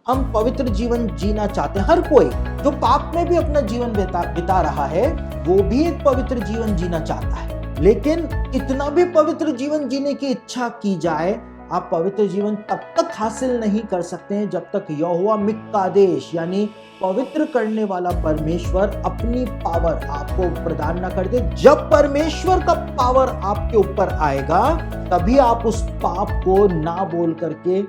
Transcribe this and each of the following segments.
हम पवित्र जीवन जीना चाहते हैं। हर कोई जो पाप में भी अपना जीवन बिता रहा है वो भी एक पवित्र जीवन जीना चाहता है, लेकिन कितना भी पवित्र जीवन जीने की इच्छा की जाए, आप पवित्र जीवन तब तक हासिल नहीं कर सकते हैं जब तक यहोवा मिक्कादेश यानी पवित्र करने वाला परमेश्वर अपनी पावर आपको प्रदान ना कर दे। जब परमेश्वर का पावर आपके ऊपर आएगा तभी आप उस पाप को ना बोल करके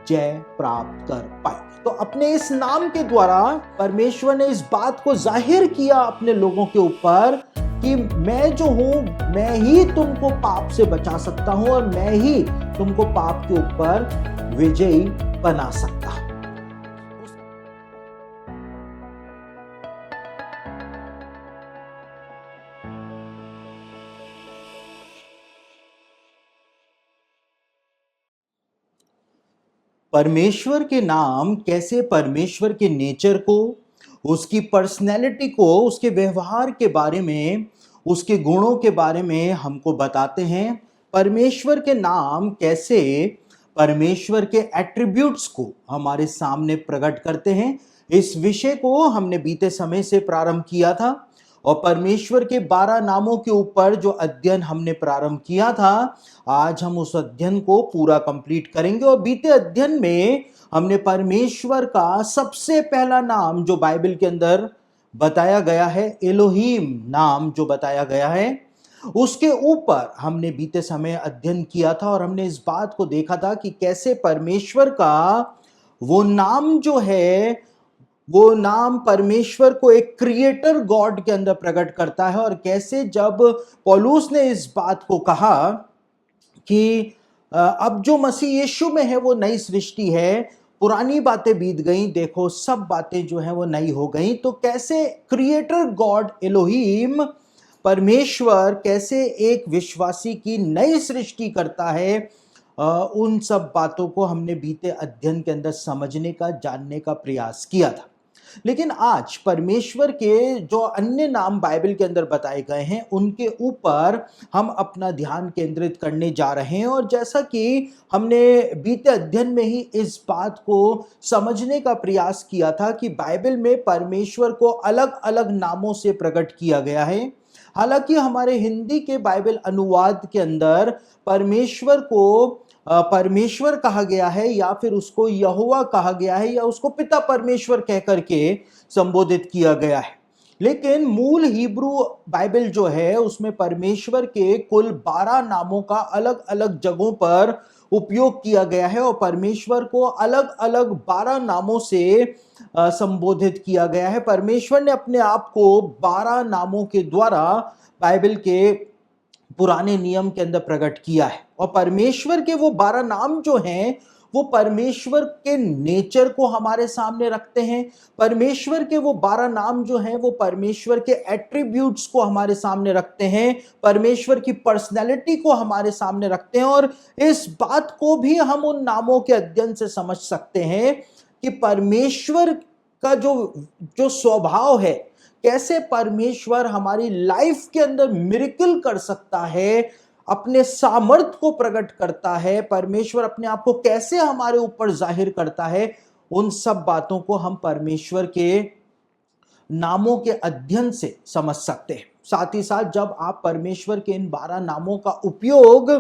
जय प्राप्त कर पाएंगे। तो अपने इस नाम के द्वारा परमेश्वर ने इस बात को जाहिर किया अपने लोगों के ऊपर कि मैं जो हूं, मैं ही तुमको पाप से बचा सकता हूं और मैं ही तुमको पाप के ऊपर विजयी बना सकता हूं। परमेश्वर के नाम कैसे परमेश्वर के नेचर को, उसकी पर्सनैलिटी को, उसके व्यवहार के बारे में, उसके गुणों के बारे में हमको बताते हैं। परमेश्वर के नाम कैसे परमेश्वर के एट्रीब्यूट्स को हमारे सामने प्रकट करते हैं, इस विषय को हमने बीते समय से प्रारंभ किया था और परमेश्वर के 12 नामों के ऊपर जो अध्ययन हमने प्रारंभ किया था, आज हम उस अध्ययन को पूरा कंप्लीट करेंगे। और बीते अध्ययन में हमने परमेश्वर का सबसे पहला नाम जो बाइबल के अंदर बताया गया है, एलोहीम नाम जो बताया गया है, उसके ऊपर हमने बीते समय अध्ययन किया था और हमने इस बात को देखा था कि कैसे परमेश्वर का वो नाम जो है, वो नाम परमेश्वर को एक क्रिएटर गॉड के अंदर प्रकट करता है। और कैसे जब पौलुस ने इस बात को कहा कि अब जो मसीह यीशु में है वो नई सृष्टि है, पुरानी बातें बीत गई, देखो सब बातें जो हैं वो नई हो गई, तो कैसे क्रिएटर गॉड एलोहीम परमेश्वर कैसे एक विश्वासी की नई सृष्टि करता है, उन सब बातों को हमने बीते अध्ययन के अंदर समझने का, जानने का प्रयास किया था। लेकिन आज परमेश्वर के जो अन्य नाम बाइबल के अंदर बताए गए हैं उनके ऊपर हम अपना ध्यान केंद्रित करने जा रहे हैं। और जैसा कि हमने बीते अध्ययन में ही इस बात को समझने का प्रयास किया था कि बाइबल में परमेश्वर को अलग अलग नामों से प्रकट किया गया है। हालांकि हमारे हिंदी के बाइबल अनुवाद के अंदर परमेश्वर को परमेश्वर कहा गया है या फिर उसको यहोवा कहा गया है या उसको पिता परमेश्वर कह करके संबोधित किया गया है, लेकिन मूल हिब्रू बाइबल जो है उसमें परमेश्वर के कुल 12 नामों का अलग अलग जगहों पर उपयोग किया गया है और परमेश्वर को अलग अलग 12 नामों से संबोधित किया गया है। परमेश्वर ने अपने आप को 12 नामों के द्वारा बाइबल के पुराने नियम के अंदर प्रकट किया है और परमेश्वर के वो 12 नाम जो हैं वो परमेश्वर के नेचर को हमारे सामने रखते हैं। परमेश्वर के वो 12 नाम जो हैं वो परमेश्वर के एट्रीब्यूट्स को हमारे सामने रखते हैं, परमेश्वर की पर्सनैलिटी को हमारे सामने रखते हैं। और इस बात को भी हम उन नामों के अध्ययन से समझ सकते हैं कि परमेश्वर का जो स्वभाव है, कैसे परमेश्वर हमारी लाइफ के अंदर मिरेकल कर सकता है, अपने सामर्थ को प्रकट करता है, परमेश्वर अपने आप को कैसे हमारे ऊपर जाहिर करता है, उन सब बातों को हम परमेश्वर के नामों के अध्ययन से समझ सकते हैं। साथ ही साथ जब आप परमेश्वर के इन 12 नामों का उपयोग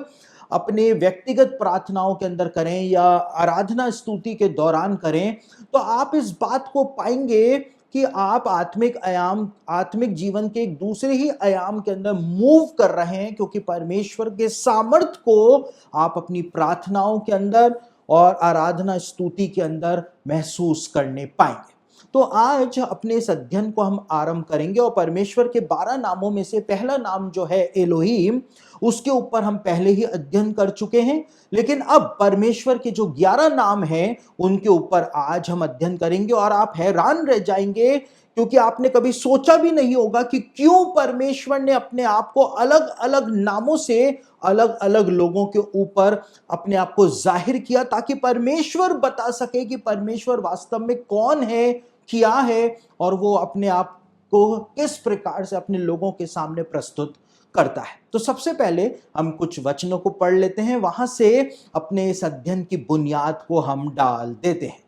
अपने व्यक्तिगत प्रार्थनाओं के अंदर करें या आराधना स्तुति के दौरान करें, तो आप इस बात को पाएंगे कि आप आत्मिक जीवन के एक दूसरे ही आयाम के अंदर मूव कर रहे हैं, क्योंकि परमेश्वर के सामर्थ को आप अपनी प्रार्थनाओं के अंदर और आराधना स्तुति के अंदर महसूस करने पाएंगे। तो आज अपने इस अध्ययन को हम आरंभ करेंगे और परमेश्वर के 12 नामों में से पहला नाम जो है एलोहीम, उसके ऊपर हम पहले ही अध्ययन कर चुके हैं, लेकिन अब परमेश्वर के जो 11 नाम हैं उनके ऊपर आज हम अध्ययन करेंगे। और आप हैरान रह जाएंगे क्योंकि आपने कभी सोचा भी नहीं होगा कि क्यों परमेश्वर ने अपने आप को अलग अलग नामों से अलग अलग लोगों के ऊपर अपने आप को जाहिर किया, ताकि परमेश्वर बता सके कि परमेश्वर वास्तव में कौन है, क्या है और वो अपने आप को किस प्रकार से अपने लोगों के सामने प्रस्तुत करता है। तो सबसे पहले हम कुछ वचनों को पढ़ लेते हैं, वहां से अपने इस अध्ययन की बुनियाद को हम डाल देते हैं।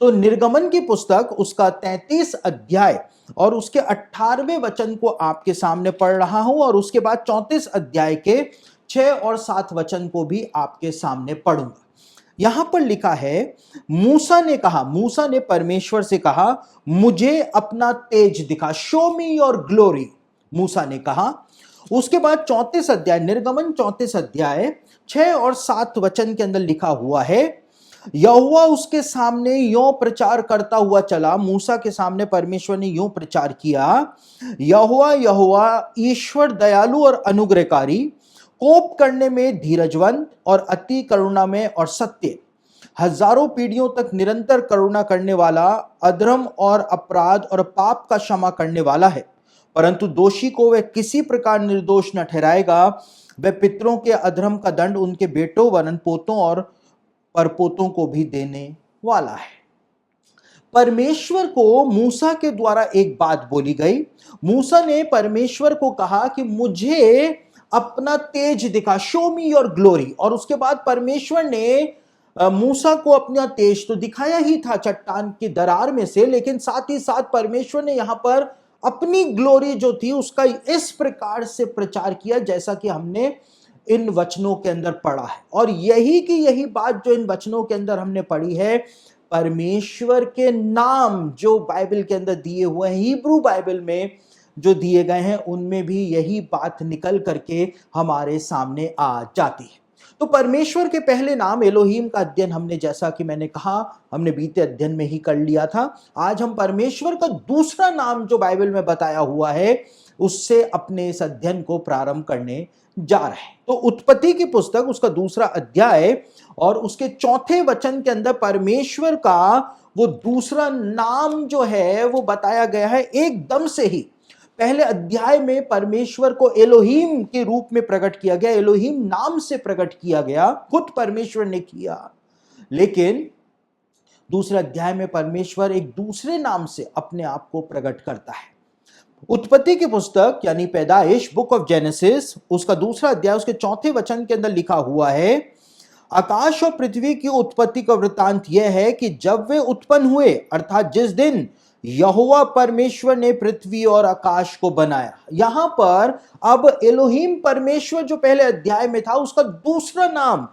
तो निर्गमन की पुस्तक उसका 33 अध्याय और उसके 18वें वचन को आपके सामने पढ़ रहा हूं, और उसके बाद 34 अध्याय के 6 और 7 वचन को भी आपके सामने पढ़ूंगा। यहां पर लिखा है, मूसा ने परमेश्वर से कहा, मुझे अपना तेज दिखा, शो मी योर ग्लोरी, मूसा ने कहा। उसके बाद 34 अध्याय, निर्गमन 34 अध्याय 6 और 7 वचन के अंदर लिखा हुआ है, यहोवा उसके सामने यूं प्रचार करता हुआ चला। मूसा के सामने परमेश्वर ने यूं प्रचार किया, यहोवा यहोवा ईश्वर दयालु और अनुग्रहकारी, कोप करने में धीरजवंत और अति करुणा में और सत्य, हजारों पीढ़ियों तक निरंतर करुणा करने वाला, अधर्म और अपराध और पाप का क्षमा करने वाला है, परंतु दोषी को वह किसी प्रकार निर्दोष न ठहराएगा। वह पितरों के अधर्म का दंड उनके बेटों वरन पोतों और परपोतों को भी देने वाला है। परमेश्वर को मूसा के द्वारा एक बात बोली गई। मूसा ने परमेश्वर को कहा कि मुझे अपना तेज दिखा, शो मी योर ग्लोरी। और उसके बाद परमेश्वर ने मूसा को अपना तेज तो दिखाया ही था चट्टान की दरार में से, लेकिन साथ ही साथ परमेश्वर ने यहां पर अपनी ग्लोरी जो थी उसका इस प्रकार से प्रचार किया जैसा कि हमने इन वचनों के अंदर पढ़ा है। और यही बात जो इन वचनों के अंदर हमने पढ़ी है, परमेश्वर के नाम जो बाइबल के अंदर दिए हुए हैं, हिब्रू बाइबल में जो दिए गए हैं, उनमें भी यही बात निकल करके हमारे सामने आ जाती है। तो परमेश्वर के पहले नाम एलोहीम का अध्ययन हमने, जैसा कि मैंने कहा, हमने बीते अध्ययन में ही कर लिया था। आज हम परमेश्वर का दूसरा नाम जो बाइबल में बताया हुआ है उससे अपने इस अध्ययन को प्रारंभ करने जा रहे हैं। तो उत्पत्ति की पुस्तक उसका दूसरा अध्याय और उसके 4 वचन के अंदर परमेश्वर का वो दूसरा नाम जो है वो बताया गया है। एकदम से ही पहले अध्याय में परमेश्वर को एलोहीम के रूप में प्रकट किया गया, एलोहीम नाम से प्रकट किया गया, खुद परमेश्वर ने किया। लेकिन दूसरे अध्याय में परमेश्वर एक दूसरे नाम से अपने आप को प्रकट करता है। उत्पत्ति की पुस्तक यानी पैदाइश, बुक ऑफ जेनेसिस, उसका दूसरा अध्याय उसके 4 वचन के अंदर लिखा हुआ है, आकाश और पृथ्वी की उत्पत्ति का वृत्तांत यह है कि जब वे उत्पन्न हुए, अर्थात जिस दिन यहोवा परमेश्वर ने पृथ्वी और आकाश को बनाया। यहां पर अब एलोहीम परमेश्वर जो पहले अध्याय में था उसका दूसरा नाम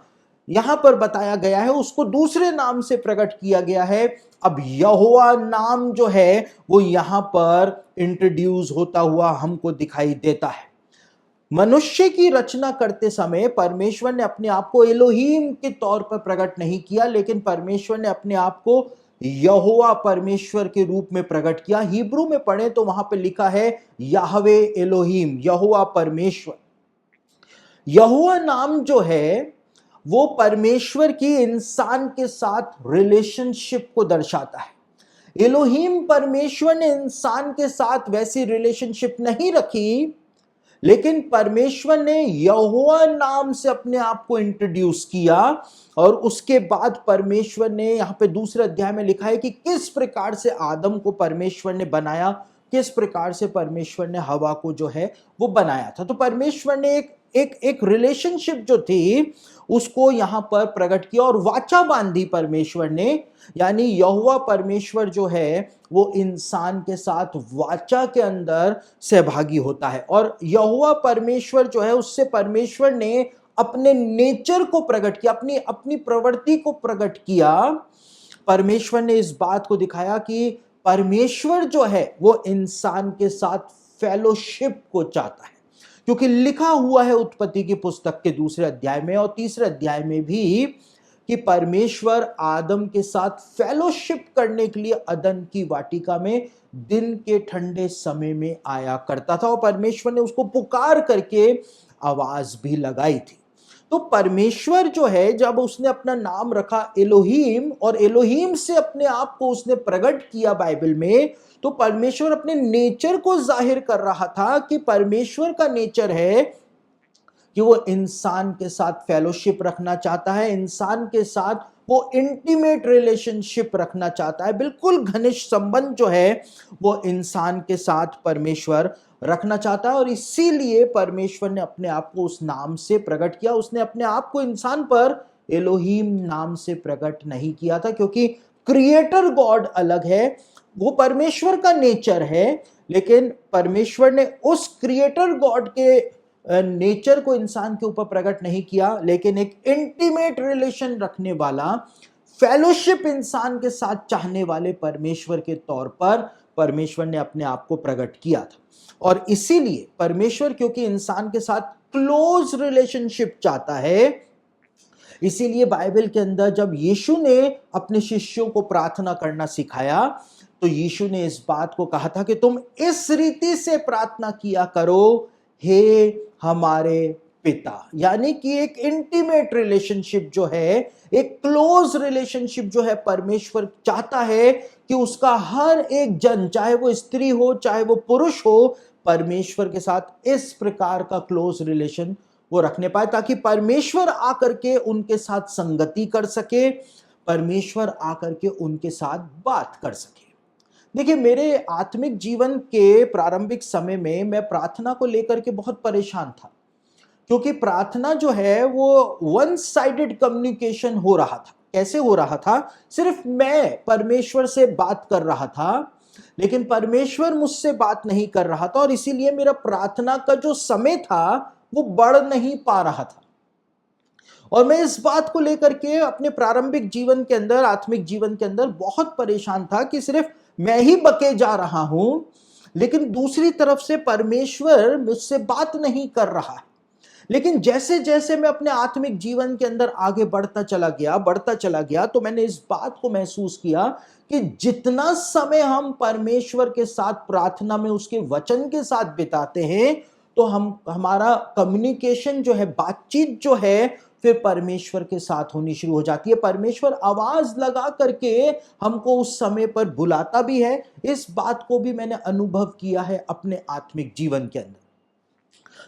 यहां पर बताया गया है, उसको दूसरे नाम से प्रकट किया गया है। अब यहोवा नाम जो है वो यहां पर इंट्रोड्यूस होता हुआ हमको दिखाई देता है। मनुष्य की रचना करते समय परमेश्वर ने अपने आप को एलोहीम के तौर पर प्रकट नहीं किया, लेकिन परमेश्वर ने अपने आप को यहोवा परमेश्वर के रूप में प्रकट किया। हिब्रू में पढ़े तो वहां पे लिखा है याहवे एलोहीम, यहोवा परमेश्वर। यहोवा नाम जो है वो परमेश्वर की इंसान के साथ रिलेशनशिप को दर्शाता है। एलोहीम परमेश्वर ने इंसान के साथ वैसी रिलेशनशिप नहीं रखी, लेकिन परमेश्वर ने यहोवा नाम से अपने आप को इंट्रोड्यूस किया। और उसके बाद परमेश्वर ने यहां पे दूसरे अध्याय में लिखा है कि किस प्रकार से आदम को परमेश्वर ने बनाया, किस प्रकार से परमेश्वर ने हवा को जो है वो बनाया था। तो परमेश्वर ने एक रिलेशनशिप जो थी उसको यहां पर प्रकट किया और वाचा बांधी परमेश्वर ने, यानी यहोवा परमेश्वर जो है वो इंसान के साथ वाचा के अंदर सहभागी होता है। और यहोवा परमेश्वर जो है उससे परमेश्वर ने अपने नेचर को प्रकट किया, अपनी प्रवृत्ति को प्रकट किया। परमेश्वर ने इस बात को दिखाया कि परमेश्वर जो है वो इंसान के साथ फेलोशिप को चाहता है, क्योंकि लिखा हुआ है उत्पत्ति की पुस्तक के दूसरे अध्याय में और तीसरे अध्याय में भी कि परमेश्वर आदम के साथ फेलोशिप करने के लिए अदन की वाटिका में दिन के ठंडे समय में आया करता था और परमेश्वर ने उसको पुकार करके आवाज भी लगाई थी। तो परमेश्वर जो है जब उसने अपना नाम रखा एलोहीम और एलोहीम से अपने आप को उसने प्रकट किया बाइबल में, तो परमेश्वर अपने नेचर को जाहिर कर रहा था कि परमेश्वर का नेचर है कि वो इंसान के साथ फेलोशिप रखना चाहता है, इंसान के साथ वो इंटीमेट रिलेशनशिप रखना चाहता है, बिल्कुल घनिष्ठ संबंध जो है वो इंसान के साथ परमेश्वर रखना चाहता है। और इसीलिए परमेश्वर ने अपने आप को उस नाम से प्रकट किया। उसने अपने आप को इंसान पर एलोहीम नाम से प्रकट नहीं किया था, क्योंकि क्रिएटर गॉड अलग है, वो परमेश्वर का नेचर है, लेकिन परमेश्वर ने उस क्रिएटर गॉड के नेचर को इंसान के ऊपर प्रकट नहीं किया, लेकिन एक इंटीमेट रिलेशन रखने वाला, फेलोशिप इंसान के साथ चाहने वाले परमेश्वर के तौर पर परमेश्वर ने अपने आप को प्रकट किया था। और इसीलिए परमेश्वर क्योंकि इंसान के साथ क्लोज रिलेशनशिप चाहता है, इसीलिए बाइबल के अंदर जब यीशु ने अपने शिष्यों को प्रार्थना करना सिखाया, तो यीशु ने इस बात को कहा था कि तुम इस रीति से प्रार्थना किया करो, हे हमारे पिता। यानी कि एक इंटीमेट रिलेशनशिप जो है, एक क्लोज रिलेशनशिप जो है, परमेश्वर चाहता है कि उसका हर एक जन, चाहे वो स्त्री हो चाहे वो पुरुष हो, परमेश्वर के साथ इस प्रकार का क्लोज रिलेशन वो रखने पाए, ताकि परमेश्वर आकर के उनके साथ संगति कर सके, परमेश्वर आकर के उनके साथ बात कर सके। देखिए, मेरे आत्मिक जीवन के प्रारंभिक समय में मैं प्रार्थना को लेकर के बहुत परेशान था, क्योंकि प्रार्थना जो है वो वन साइडेड कम्युनिकेशन हो रहा था। कैसे हो रहा था? सिर्फ मैं परमेश्वर से बात कर रहा था, लेकिन परमेश्वर मुझसे बात नहीं कर रहा था, और इसीलिए मेरा प्रार्थना का जो समय था वो बढ़ नहीं पा रहा था। और मैं इस बात को लेकर के अपने प्रारंभिक जीवन के अंदर, आत्मिक जीवन के अंदर बहुत परेशान था कि सिर्फ मैं ही बके जा रहा हूं, लेकिन दूसरी तरफ से परमेश्वर मुझसे बात नहीं कर रहा है। लेकिन जैसे जैसे मैं अपने आत्मिक जीवन के अंदर आगे बढ़ता चला गया, तो मैंने इस बात को महसूस किया कि जितना समय हम परमेश्वर के साथ प्रार्थना में, उसके वचन के साथ बिताते हैं, तो हमारा कम्युनिकेशन जो है, बातचीत जो है, फिर परमेश्वर के साथ होनी शुरू हो जाती है। परमेश्वर आवाज लगा करके हमको उस समय पर बुलाता भी है। इस बात को भी मैंने अनुभव किया है अपने आत्मिक जीवन के अंदर।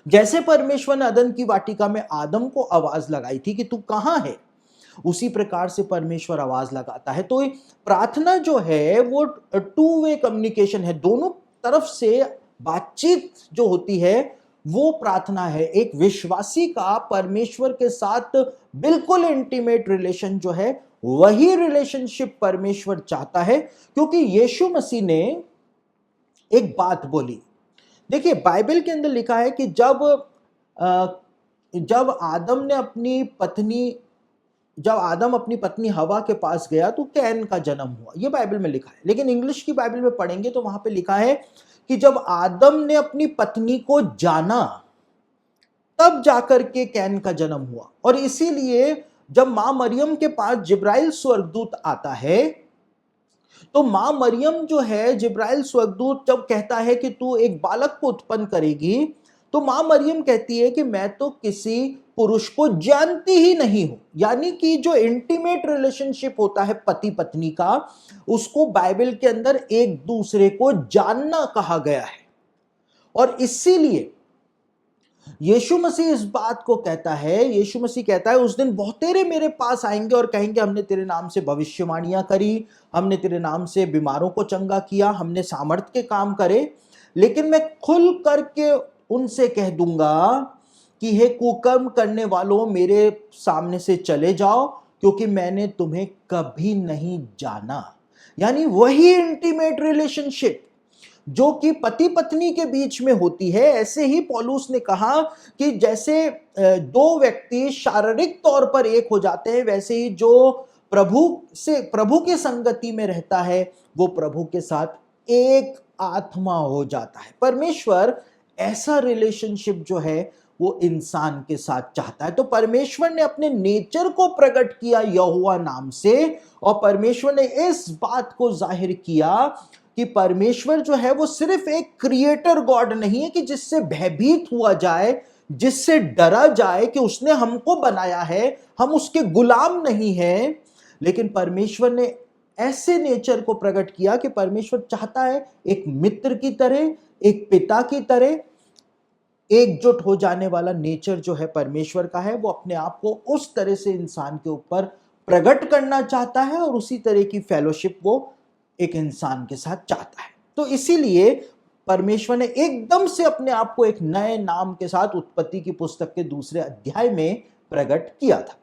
जैसे परमेश्वर ने अदन की वाटिका में आदम को आवाज लगाई थी कि तू कहां है, उसी प्रकार से परमेश्वर आवाज लगाता है। तो प्रार्थना जो है वो टू वे कम्युनिकेशन है, दोनों तरफ से बातचीत जो होती है वो प्रार्थना है। एक विश्वासी का परमेश्वर के साथ बिल्कुल इंटीमेट रिलेशन जो है, वही रिलेशनशिप परमेश्वर चाहता है, क्योंकि यीशु मसीह ने एक बात बोली। देखिए, बाइबल के अंदर लिखा है कि जब आदम अपनी पत्नी हवा के पास गया तो कैन का जन्म हुआ। ये बाइबल में लिखा है। लेकिन इंग्लिश की बाइबल में पढ़ेंगे तो वहां पे लिखा है कि जब आदम ने अपनी पत्नी को जाना, तब जाकर के कैन का जन्म हुआ। और इसीलिए जब मां मरियम के पास जिब्राइल स्वर्गदूत आता है, तो मां मरियम जो है, जिब्राइल स्वर्गदूत जब कहता है कि तू एक बालक को उत्पन्न करेगी, तो मां मरियम कहती है कि मैं तो किसी पुरुष को जानती ही नहीं हूं। यानी कि जो इंटीमेट रिलेशनशिप होता है पति पत्नी का, उसको बाइबल के अंदर एक दूसरे को जानना कहा गया है। और इसीलिए यीशु मसीह इस बात को कहता है, यीशु मसीह कहता है उस दिन बहुतेरे मेरे पास आएंगे और कहेंगे हमने तेरे नाम से भविष्यवाणियां करी, हमने तेरे नाम से बीमारों को चंगा किया, हमने सामर्थ के काम करे, लेकिन मैं खुल करके उनसे कह दूंगा कि हे कुकर्म करने वालों, मेरे सामने से चले जाओ, क्योंकि मैंने तुम्हें कभी नहीं जाना। यानी वही इंटीमेट रिलेशनशिप जो कि पति पत्नी के बीच में होती है, ऐसे ही पौलुस ने कहा कि जैसे दो व्यक्ति शारीरिक तौर पर एक हो जाते हैं, वैसे ही जो प्रभु के संगति में रहता है, वो प्रभु के साथ एक आत्मा हो जाता है। परमेश्वर ऐसा रिलेशनशिप जो है वो इंसान के साथ चाहता है। तो परमेश्वर ने अपने नेचर को प्रकट किया यहोवा नाम से, और परमेश्वर ने इस बात को जाहिर किया कि परमेश्वर जो है वो सिर्फ एक क्रिएटर गॉड नहीं है कि जिससे भयभीत हुआ जाए, जिससे डरा जाए कि उसने हमको बनाया है, हम उसके गुलाम नहीं हैं। लेकिन परमेश्वर ने ऐसे नेचर को प्रकट किया कि परमेश्वर चाहता है एक मित्र की तरह, एक पिता की तरह, एकजुट हो जाने वाला नेचर जो है परमेश्वर का है, वो अपने आप को उस तरह से इंसान के ऊपर प्रकट करना चाहता है, और उसी तरह की फेलोशिप वो एक इंसान के साथ चाहता है। तो इसीलिए परमेश्वर ने एकदम से अपने आप को एक नए नाम के साथ उत्पत्ति की पुस्तक के 2 अध्याय में प्रकट किया था।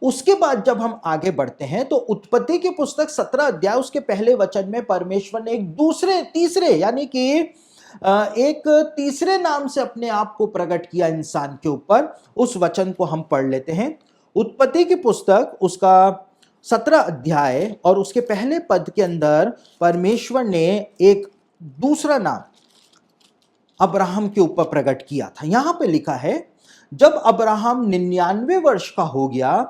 उसके बाद जब हम आगे बढ़ते हैं तो उत्पत्ति की पुस्तक 17 अध्याय उसके पहले वचन में परमेश्वर ने एक दूसरे तीसरे यानी कि एक तीसरे नाम से अपने आप को प्रकट किया इंसान के ऊपर। उस वचन को हम पढ़ लेते हैं। उत्पत्ति की पुस्तक उसका 17 अध्याय और उसके पहले पद के अंदर परमेश्वर ने एक दूसरा नाम अब्राहम के ऊपर प्रकट किया था। यहां पे लिखा है, जब अब्राहम 99 वर्ष का हो गया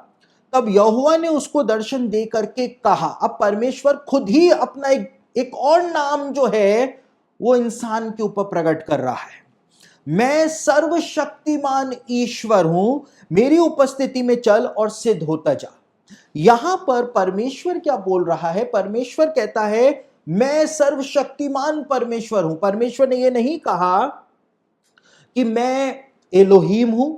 तब यहोवा ने उसको दर्शन दे करके कहा। अब परमेश्वर खुद ही अपना एक और नाम जो है वो इंसान के ऊपर प्रकट कर रहा है। मैं सर्वशक्तिमान ईश्वर हूं, मेरी उपस्थिति में चल और सिद्ध होता जा। यहां पर परमेश्वर क्या बोल रहा है? परमेश्वर कहता है मैं सर्वशक्तिमान परमेश्वर हूं। परमेश्वर ने यह नहीं कहा कि मैं एलोहीम हूं,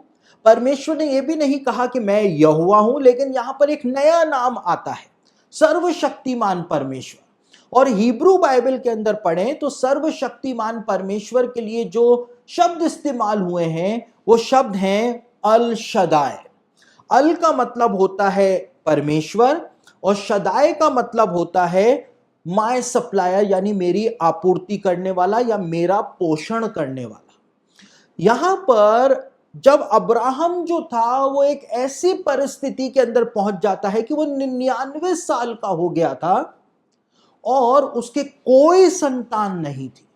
परमेश्वर ने यह भी नहीं कहा कि मैं यहोवा हूं, लेकिन यहां पर एक नया नाम आता है, सर्वशक्तिमान परमेश्वर। और हिब्रू बाइबल के अंदर पढ़ें तो सर्वशक्तिमान परमेश्वर के लिए जो शब्द इस्तेमाल हुए हैं वो शब्द हैं अल शदाय। अल का मतलब होता है परमेश्वर और शदाय का मतलब होता है माय सप्लायर, यानी मेरी आपूर्ति करने वाला या मेरा पोषण करने वाला। यहां पर जब अब्राहम जो था वो एक ऐसी परिस्थिति के अंदर पहुंच जाता है कि वो 99 साल का हो गया था और उसके कोई संतान नहीं थी।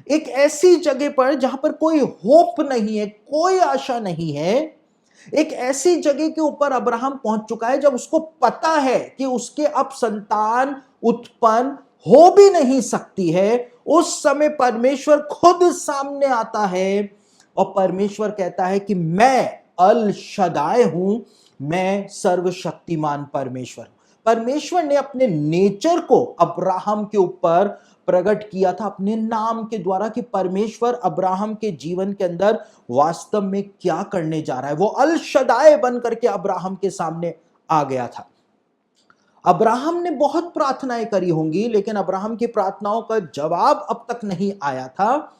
एक ऐसी जगह पर जहां पर कोई होप नहीं है, कोई आशा नहीं है। एक ऐसी जगह के ऊपर अब्राहम पहुंच चुका है जब उसको पता है कि उसके अब संतान उत्पन्न हो भी नहीं सकती है। उस समय परमेश्वर खुद सामने आता है और परमेश्वर कहता है कि मैं अल शदाय हूं, मैं सर्वशक्तिमान परमेश्वर हूं। परमेश्वर ने अपने नेचर को अब्राहम के ऊपर प्रकट किया था अपने नाम के द्वारा कि परमेश्वर अब्राहम के जीवन के अंदर वास्तव में क्या करने जा रहा है। वो अल शदाय बन करके अब्राहम के सामने आ गया था। अब्राहम ने बहुत प्रार्थनाएं करी होंगी, लेकिन अब्राहम की प्रार्थनाओं का जवाब अब तक नहीं आया था।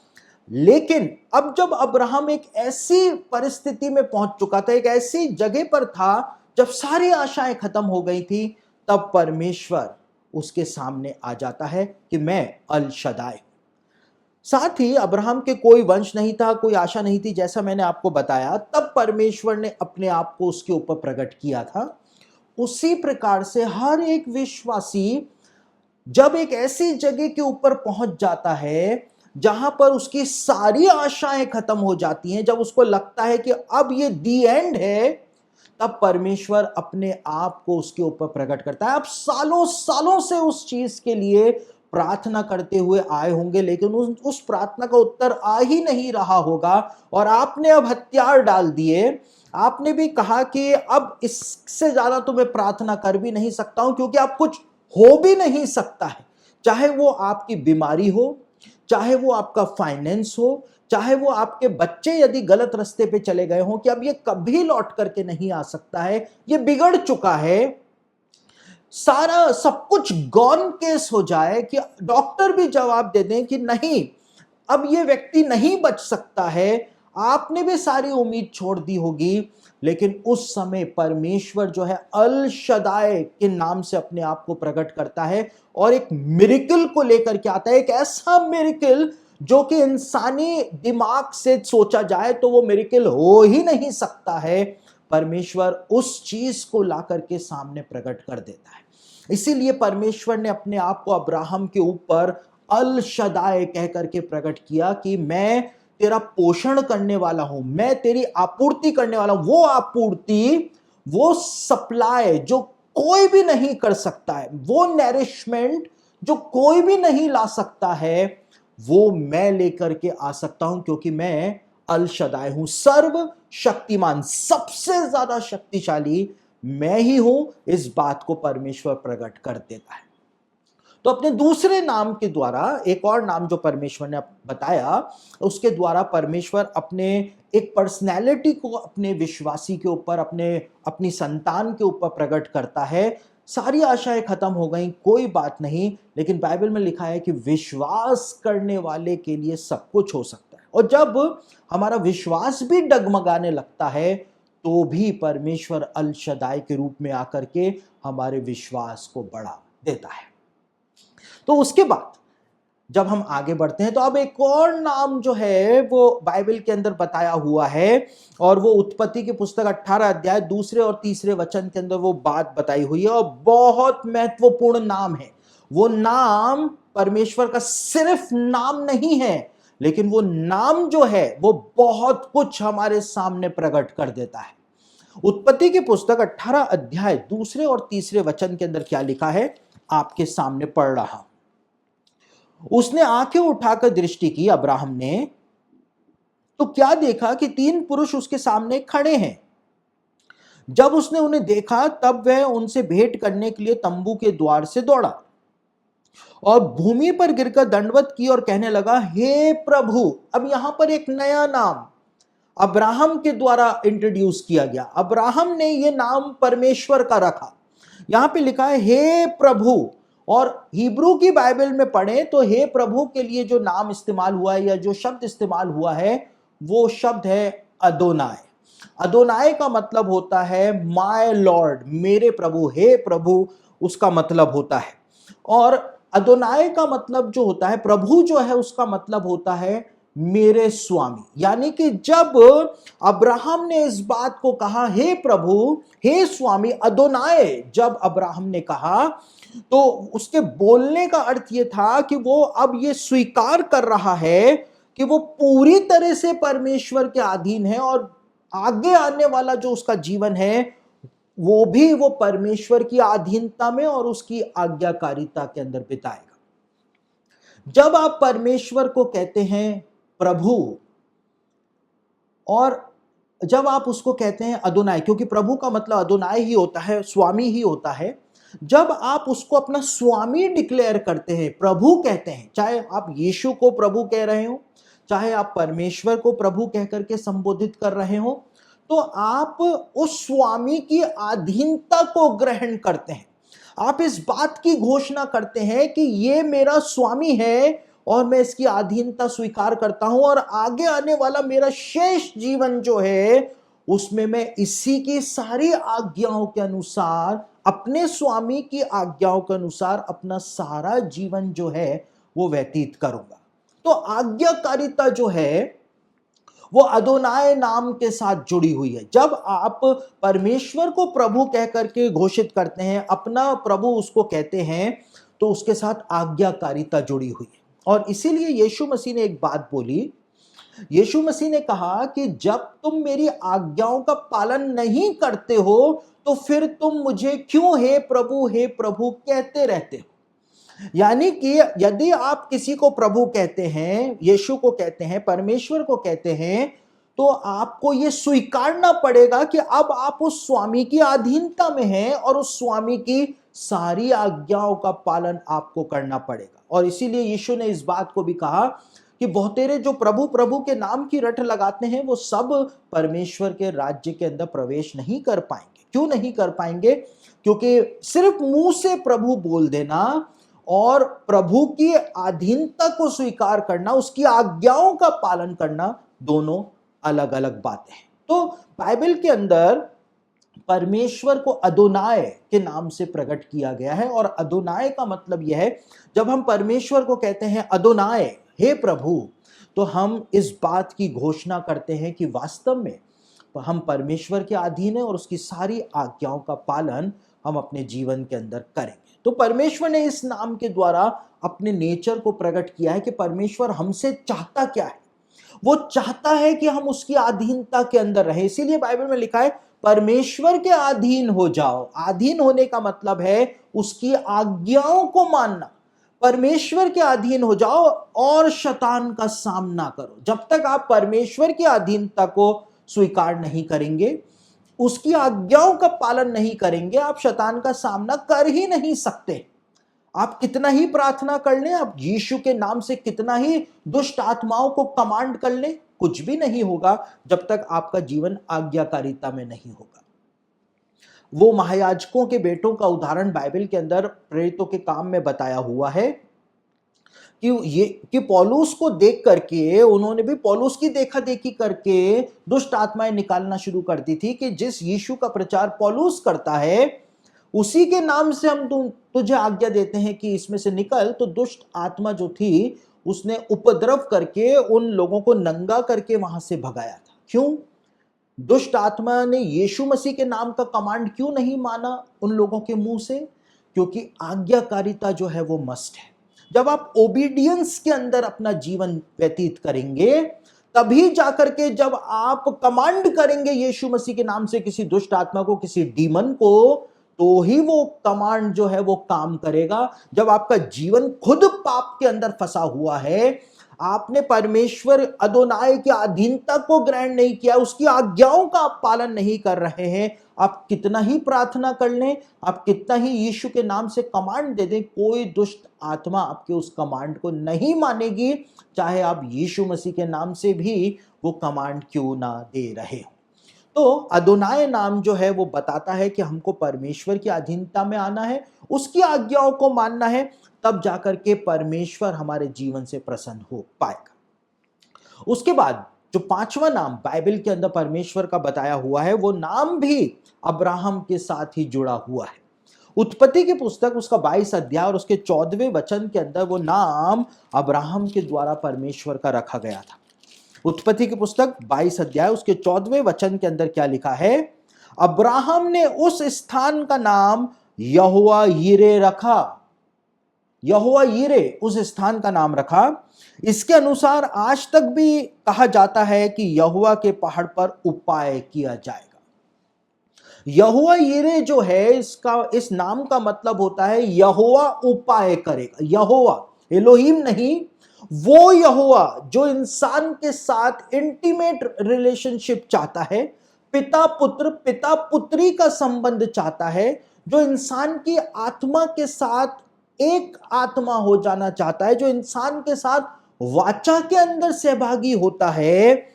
लेकिन अब जब अब्राहम एक ऐसी परिस्थिति में पहुंच चुका था, एक ऐसी जगह पर था जब सारी आशाएं खत्म हो गई थी, तब परमेश्वर उसके सामने आ जाता है कि मैं अल शदाय। साथ ही अब्राहम के कोई वंश नहीं था, कोई आशा नहीं थी, जैसा मैंने आपको बताया। तब परमेश्वर ने अपने आप को उसके ऊपर प्रकट किया था। उसी प्रकार से हर एक विश्वासी जब एक ऐसी जगह के ऊपर पहुंच जाता है जहां पर उसकी सारी आशाएं खत्म हो जाती हैं, जब उसको लगता है कि अब ये दी एंड है, तब परमेश्वर अपने आप को उसके ऊपर प्रकट करता है। आप सालों सालों से उस चीज के लिए प्रार्थना करते हुए आए होंगे, लेकिन उस प्रार्थना का उत्तर आ ही नहीं रहा होगा और आपने अब हथियार डाल दिए। आपने भी कहा कि अब इससे ज्यादा तो मैं प्रार्थना कर भी नहीं सकता हूं, क्योंकि अब कुछ हो भी नहीं सकता है। चाहे वो आपकी बीमारी हो, चाहे वो आपका फाइनेंस हो, चाहे वो आपके बच्चे यदि गलत रास्ते पे चले गए हों कि अब ये कभी लौट करके नहीं आ सकता है, ये बिगड़ चुका है, सारा सब कुछ गॉन केस हो जाए, कि डॉक्टर भी जवाब दे दें कि नहीं अब ये व्यक्ति नहीं बच सकता है, आपने भी सारी उम्मीद छोड़ दी होगी। लेकिन उस समय परमेश्वर जो है अल शदाय के नाम से अपने आप को प्रकट करता है और एक मिरेकल को लेकर के आता है। एक ऐसा मिरेकल जो कि इंसानी दिमाग से सोचा जाए तो वो मिरेकल हो ही नहीं सकता है। परमेश्वर उस चीज को ला करके सामने प्रकट कर देता है। इसीलिए परमेश्वर ने अपने आप को अब्राहम के ऊपर अल शदाय कह करके प्रकट किया कि मैं तेरा पोषण करने वाला हूं, मैं तेरी आपूर्ति करने वाला हूं। वो आपूर्ति, वो सप्लाई जो कोई भी नहीं कर सकता है, वो नरिशमेंट जो कोई भी नहीं ला सकता है, वो मैं लेकर के आ सकता हूं, क्योंकि मैं अल शदाय हूं, सर्व शक्तिमान, सबसे ज्यादा शक्तिशाली मैं ही हूं। इस बात को परमेश्वर प्रकट कर देता है। तो अपने दूसरे नाम के द्वारा, एक और नाम जो परमेश्वर ने बताया, उसके द्वारा परमेश्वर अपने एक पर्सनैलिटी को अपने विश्वासी के ऊपर, अपनी संतान के ऊपर प्रकट करता है। सारी आशाएं खत्म हो गई, कोई बात नहीं, लेकिन बाइबल में लिखा है कि विश्वास करने वाले के लिए सब कुछ हो सकता है। और जब हमारा विश्वास भी डगमगाने लगता है तो भी परमेश्वर अल शदाई के रूप में आकर के हमारे विश्वास को बढ़ा देता है। तो उसके बाद जब हम आगे बढ़ते हैं तो अब एक और नाम जो है वो बाइबल के अंदर बताया हुआ है, और वो उत्पत्ति की पुस्तक 18 अध्याय दूसरे और तीसरे वचन के अंदर वो बात बताई हुई है, और बहुत महत्वपूर्ण नाम है। वो नाम परमेश्वर का सिर्फ नाम नहीं है, लेकिन वो नाम जो है वो बहुत कुछ हमारे सामने प्रकट कर देता है। उत्पत्ति की पुस्तक 18 अध्याय दूसरे और तीसरे वचन के अंदर क्या लिखा है, आपके सामने पढ़ रहा हूं। उसने आंखें उठाकर दृष्टि की अब्राहम ने, तो क्या देखा कि 3 पुरुष उसके सामने खड़े हैं। जब उसने उन्हें देखा तब वह उनसे भेंट करने के लिए तंबू के द्वार से दौड़ा और भूमि पर गिरकर दंडवत की और कहने लगा, हे प्रभु। अब यहां पर एक नया नाम अब्राहम के द्वारा इंट्रोड्यूस किया गया। अब्राहम ने यह नाम परमेश्वर का रखा। यहां पे लिखा है हे प्रभु, और हिब्रू की बाइबल में पढ़ें तो हे प्रभु के लिए जो नाम इस्तेमाल हुआ है या जो शब्द इस्तेमाल हुआ है वो शब्द है अदोनाय। अदोनाय का मतलब होता है माय लॉर्ड, मेरे प्रभु, हे प्रभु उसका मतलब होता है। और अदोनाय का मतलब जो होता है, प्रभु जो है उसका मतलब होता है मेरे स्वामी। यानी कि जब अब्राहम ने इस बात को कहा हे प्रभु, हे स्वामी, अदोनाय जब अब्राहम ने कहा, तो उसके बोलने का अर्थ यह था कि वो अब ये स्वीकार कर रहा है कि वो पूरी तरह से परमेश्वर के अधीन है, और आगे आने वाला जो उसका जीवन है वो भी वो परमेश्वर की अधीनता में और उसकी आज्ञाकारिता के अंदर बिताएगा। जब आप परमेश्वर को कहते हैं प्रभु, और जब आप उसको कहते हैं अदोनाय, क्योंकि प्रभु का मतलब अदोनाय ही होता है, स्वामी ही होता है। जब आप उसको अपना स्वामी डिक्लेयर करते हैं, प्रभु कहते हैं, चाहे आप यीशु को प्रभु कह रहे हो, चाहे आप परमेश्वर को प्रभु कह करके संबोधित कर रहे हो, तो आप उस स्वामी की अधीनता को ग्रहण करते हैं। आप इस बात की घोषणा करते हैं कि ये मेरा स्वामी है और मैं इसकी अधीनता स्वीकार करता हूं, और आगे आने वाला मेरा शेष जीवन जो है उसमें मैं इसी की सारी आज्ञाओं के अनुसार, अपने स्वामी की आज्ञाओं के अनुसार अपना सारा जीवन जो है वो व्यतीत करूंगा। तो आज्ञाकारिता जो है वो अदोनाय नाम के साथ जुड़ी हुई है। जब आप परमेश्वर को प्रभु कह करके घोषित करते हैं, अपना प्रभु उसको कहते हैं, तो उसके साथ आज्ञाकारिता जुड़ी हुई है। और इसीलिए यीशु मसीह ने एक बात बोली। यीशु मसीह ने कहा कि जब तुम मेरी आज्ञाओं का पालन नहीं करते हो तो फिर तुम मुझे क्यों हे प्रभु कहते रहते हो। यानी कि यदि आप किसी को प्रभु कहते हैं, यीशु को कहते हैं, परमेश्वर को कहते हैं, तो आपको यह स्वीकारना पड़ेगा कि अब आप उस स्वामी की अधीनता में हैं और उस स्वामी की सारी आज्ञाओं का पालन आपको करना पड़ेगा। और इसीलिए यीशु ने इस बात को भी कहा कि बहुतेरे जो प्रभु प्रभु के नाम की रट लगाते हैं वो सब परमेश्वर के राज्य के अंदर प्रवेश नहीं कर पाएंगे। क्यों नहीं कर पाएंगे? क्योंकि सिर्फ मुंह से प्रभु बोल देना और प्रभु की अधीनता को स्वीकार करना, उसकी आज्ञाओं का पालन करना, दोनों अलग अलग बातें हैं। तो बाइबल के अंदर परमेश्वर को अदोनाय के नाम से प्रकट किया गया है, और अदोनाय का मतलब यह है, जब हम परमेश्वर को कहते हैं अदोनाय, हे प्रभु, तो हम इस बात की घोषणा करते हैं कि वास्तव में हम परमेश्वर के अधीन हैं और उसकी सारी आज्ञाओं का पालन हम अपने जीवन के अंदर करेंगे। तो परमेश्वर ने इस नाम के द्वारा अपने नेचर को प्रकट किया है कि परमेश्वर हमसे चाहता क्या है। वो चाहता है कि हम उसकी अधीनता के अंदर रहें। इसीलिए बाइबल में लिखा है परमेश्वर के अधीन हो जाओ। अधीन होने का मतलब है उसकी आज्ञाओं को मानना। परमेश्वर के अधीन हो जाओ और शैतान का सामना करो। जब तक आप परमेश्वर की अधीनता को स्वीकार नहीं करेंगे, उसकी आज्ञाओं का पालन नहीं करेंगे, आप शैतान का सामना कर ही नहीं सकते। आप कितना ही प्रार्थना कर लें, आप यीशु के नाम से कितना ही दुष्ट आत्माओं को कमांड कर लें, कुछ भी नहीं होगा जब तक आपका जीवन आज्ञाकारिता में नहीं होगा। वो महायाजकों के बेटों का उदाहरण बाइबल के अंदर प्रेरितों के काम में बताया हुआ है। कि ये कि पौलुस को देख करके उन्होंने भी पौलुस की देखा देखी करके दुष्ट आत्माएं निकालना शुरू कर दी थी कि जिस यीशु का प्रचार पौलुस करता है उसी के नाम से हम तुझे आज्ञा देते हैं कि इसमें से निकल। तो दुष्ट आत्मा जो थी उसने उपद्रव करके उन लोगों को नंगा करके वहां से भगाया था। क्यों? दुष्ट आत्मा ने यीशु मसीह के नाम का कमांड क्यों नहीं माना उन लोगों के मुंह से? क्योंकि आज्ञाकारिता जो है वो मस्ट है। जब आप ओबीडियंस के अंदर अपना जीवन व्यतीत करेंगे तभी जाकर के जब आप कमांड करेंगे यीशु मसीह के नाम से किसी दुष्ट आत्मा को, किसी डीमन को, तो ही वो कमांड जो है वो काम करेगा। जब आपका जीवन खुद पाप के अंदर फंसा हुआ है, आपने परमेश्वर अदोनाय की अधीनता को ग्रहण नहीं किया, उसकी आज्ञाओं का आप पालन नहीं कर रहे हैं, आप कितना ही प्रार्थना कर लें, आप कितना ही यीशु के नाम से कमांड दे दें, कोई दुष्ट आत्मा आपके उस कमांड को नहीं मानेगी, चाहे आप यीशु मसीह के नाम से भी वो कमांड क्यों ना दे रहे हो। तो अदोनाय नाम जो है वो बताता है कि हमको परमेश्वर की अधीनता में आना है, उसकी आज्ञाओं को मानना है, तब जाकर के परमेश्वर हमारे जीवन से प्रसन्न हो पाएगा। उसके बाद जो पांचवा नाम बाइबल के अंदर परमेश्वर का बताया हुआ है, वो नाम भी अब्राहम के साथ ही जुड़ा हुआ है। उत्पत्ति की पुस्तक उसका 22 अध्याय और उसके 14वें वचन के अंदर वो नाम अब्राहम के द्वारा परमेश्वर का रखा गया था। उत्पत्ति की पुस्तक 22 अध्याय उसके 14वें वचन के अंदर क्या लिखा है? अब्राहम ने उस स्थान का नाम यहोवा यीरे रखा। यहोवा यीरे उस स्थान का नाम रखा। इसके अनुसार आज तक भी कहा जाता है कि यहोवा के पहाड़ पर उपाय किया जाएगा। यहोवा यीरे जो है इस नाम का मतलब होता है यहोवा उपाय करेगा। यहोवा एलोहिम नहीं, वो यहोवा जो इंसान के साथ इंटीमेट रिलेशनशिप चाहता है, पिता पुत्री का संबंध चाहता है, जो इंसान की आत्मा के साथ एक आत्मा हो जाना चाहता है, जो इंसान के साथ वाचा के अंदर सहभागी होता है,